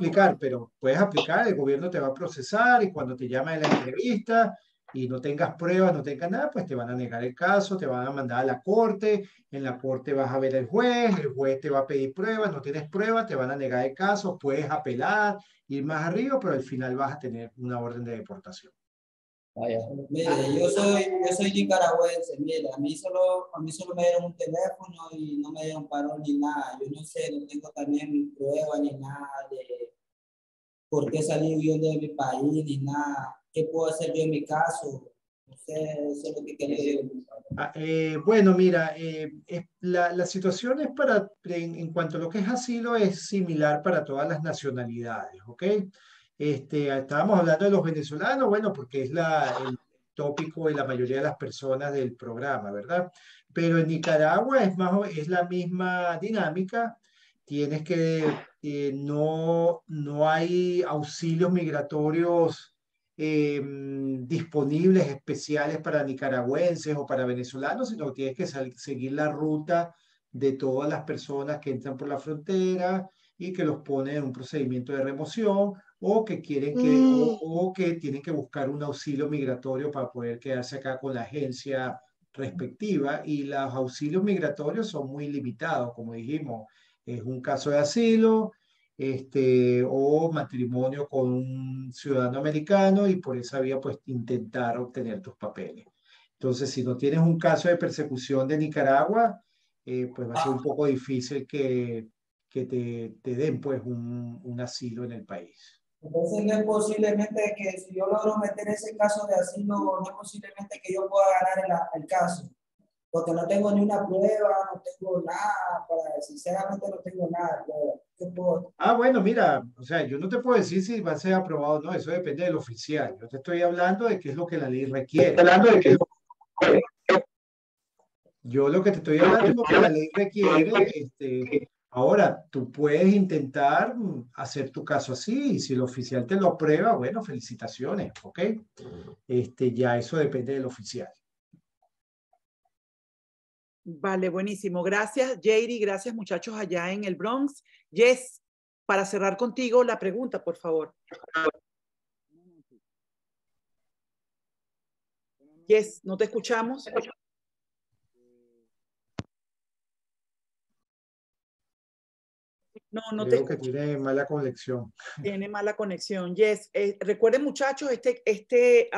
puedes aplicar, el gobierno te va a procesar y cuando te llaman en la entrevista y no tengas pruebas, no tengas nada, pues te van a negar el caso, te van a mandar a la corte, en la corte vas a ver al juez, el juez te va a pedir pruebas, no tienes pruebas, te van a negar el caso, puedes apelar, ir más arriba, pero al final vas a tener una orden de deportación. Vaya. Mire, yo soy nicaragüense, mire, a mí solo me dieron un teléfono y no me dieron parol ni nada. Yo no sé, no tengo también pruebas ni nada de por qué salí yo de mi país ni nada. ¿Qué puedo hacer yo en mi caso? No Eso es lo que quería decir. Bueno, mira, la situación es en cuanto a lo que es asilo, es similar para todas las nacionalidades, ¿ok? Estábamos hablando de los venezolanos, bueno, porque es el tópico de la mayoría de las personas del programa, ¿verdad? Pero en Nicaragua es la misma dinámica. Tienes no hay auxilios migratorios disponibles especiales para nicaragüenses o para venezolanos, sino que tienes que seguir la ruta de todas las personas que entran por la frontera y que los ponen en un procedimiento de remoción o que o que tienen que buscar un auxilio migratorio para poder quedarse acá con la agencia respectiva. Y los auxilios migratorios son muy limitados, como dijimos, es un caso de asilo, o matrimonio con un ciudadano americano y por esa vía pues intentar obtener tus papeles. Entonces, si no tienes un caso de persecución de Nicaragua, pues va a ser un poco difícil que te den pues un asilo en el país. Entonces no es posiblemente que si yo logro meter ese caso de asilo, no es posiblemente que yo pueda ganar el caso. Porque no tengo ni una prueba, no tengo nada, sinceramente no tengo nada. ¿Qué puedo? Bueno, mira, o sea, yo no te puedo decir si va a ser aprobado o no, eso depende del oficial. Yo te estoy hablando de qué es lo que la ley requiere. Yo lo que te estoy hablando es lo que la ley requiere. Ahora, tú puedes intentar hacer tu caso así, y si el oficial te lo aprueba, bueno, felicitaciones, ¿ok? Ya eso depende del oficial. Vale, buenísimo. Gracias, Jairi. Gracias, muchachos, allá en el Bronx. Jess, para cerrar contigo la pregunta, por favor. Jess, ¿no te escuchamos? No Creo que tiene mala conexión. Tiene mala conexión. Yes. Recuerden, muchachos, este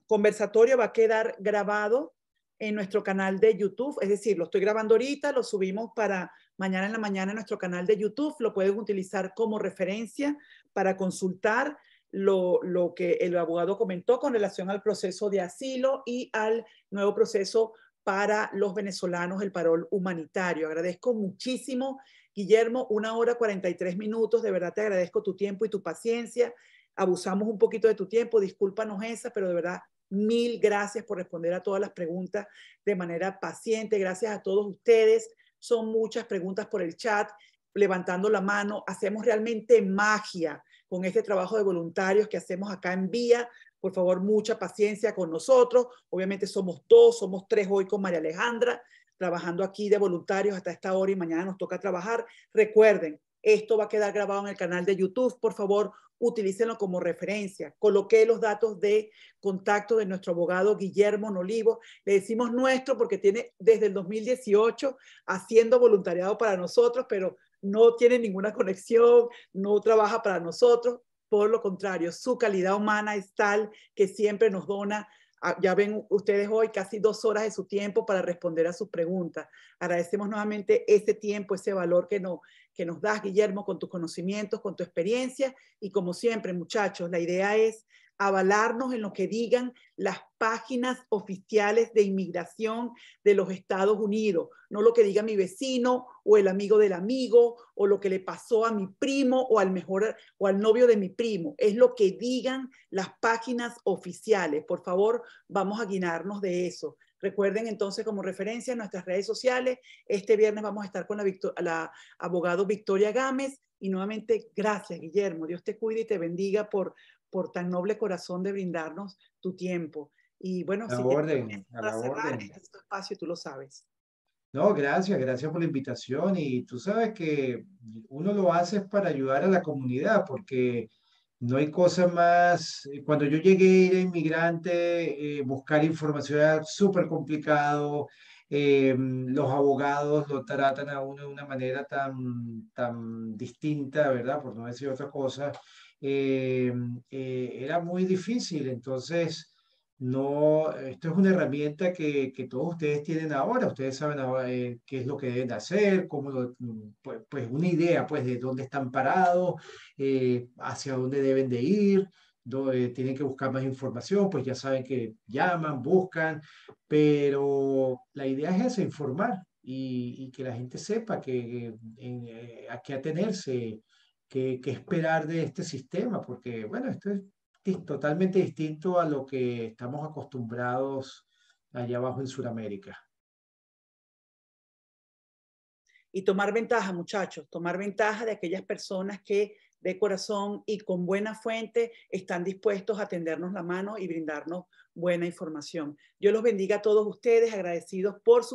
conversatorio va a quedar grabado en nuestro canal de YouTube. Es decir, lo estoy grabando ahorita, lo subimos para mañana en la mañana en nuestro canal de YouTube. Lo pueden utilizar como referencia para consultar lo que el abogado comentó con relación al proceso de asilo y al nuevo proceso para los venezolanos, el parol humanitario. Agradezco muchísimo, Guillermo, 1 hora 43 minutos. De verdad te agradezco tu tiempo y tu paciencia. Abusamos un poquito de tu tiempo, discúlpanos esa, pero de verdad, mil gracias por responder a todas las preguntas de manera paciente. Gracias a todos ustedes. Son muchas preguntas por el chat, levantando la mano. Hacemos realmente magia con este trabajo de voluntarios que hacemos acá en Vía. Por favor, mucha paciencia con nosotros. Obviamente somos 2, somos 3 hoy con María Alejandra, trabajando aquí de voluntarios hasta esta hora y mañana nos toca trabajar. Recuerden, esto va a quedar grabado en el canal de YouTube. Por favor, utilícenlo como referencia. Coloqué los datos de contacto de nuestro abogado Guillermo Nolivo. Le decimos nuestro porque tiene desde el 2018 haciendo voluntariado para nosotros, pero no tiene ninguna conexión, no trabaja para nosotros. Por lo contrario, su calidad humana es tal que siempre nos dona, ya ven ustedes hoy, casi 2 horas de su tiempo para responder a sus preguntas. Agradecemos nuevamente ese tiempo, ese valor que nos das, Guillermo, con tus conocimientos, con tu experiencia. Y como siempre, muchachos, la idea es avalarnos en lo que digan las páginas oficiales de inmigración de los Estados Unidos, no lo que diga mi vecino o el amigo del amigo o lo que le pasó a mi primo o al novio de mi primo. Es lo que digan las páginas oficiales. Por favor, vamos a guiarnos de eso. Recuerden entonces como referencia en nuestras redes sociales. Este viernes vamos a estar con la abogado Victoria Gámez. Y nuevamente, gracias, Guillermo. Dios te cuide y te bendiga por tan noble corazón de brindarnos tu tiempo. Y bueno, a la orden. Este es tu espacio, tú lo sabes. No, gracias por la invitación. Y tú sabes que uno lo hace para ayudar a la comunidad, porque no hay cosa más. Cuando yo llegué, era inmigrante, buscar información era súper complicado. Los abogados lo tratan a uno de una manera tan distinta, ¿verdad? Por no decir otra cosa. Era muy difícil. Entonces, no, esto es una herramienta que todos ustedes tienen ahora. Ustedes saben ahora, qué es lo que deben hacer, pues una idea pues, de dónde están parados, hacia dónde deben de ir. tienen que buscar más información, pues ya saben que llaman, buscan, pero la idea es esa, informar y que la gente sepa a qué atenerse, qué esperar de este sistema, porque bueno, esto es totalmente distinto a lo que estamos acostumbrados allá abajo en Sudamérica. Y tomar ventaja, muchachos, tomar ventaja de aquellas personas que de corazón y con buena fuente están dispuestos a tendernos la mano y brindarnos buena información. Dios los bendiga a todos ustedes, agradecidos por su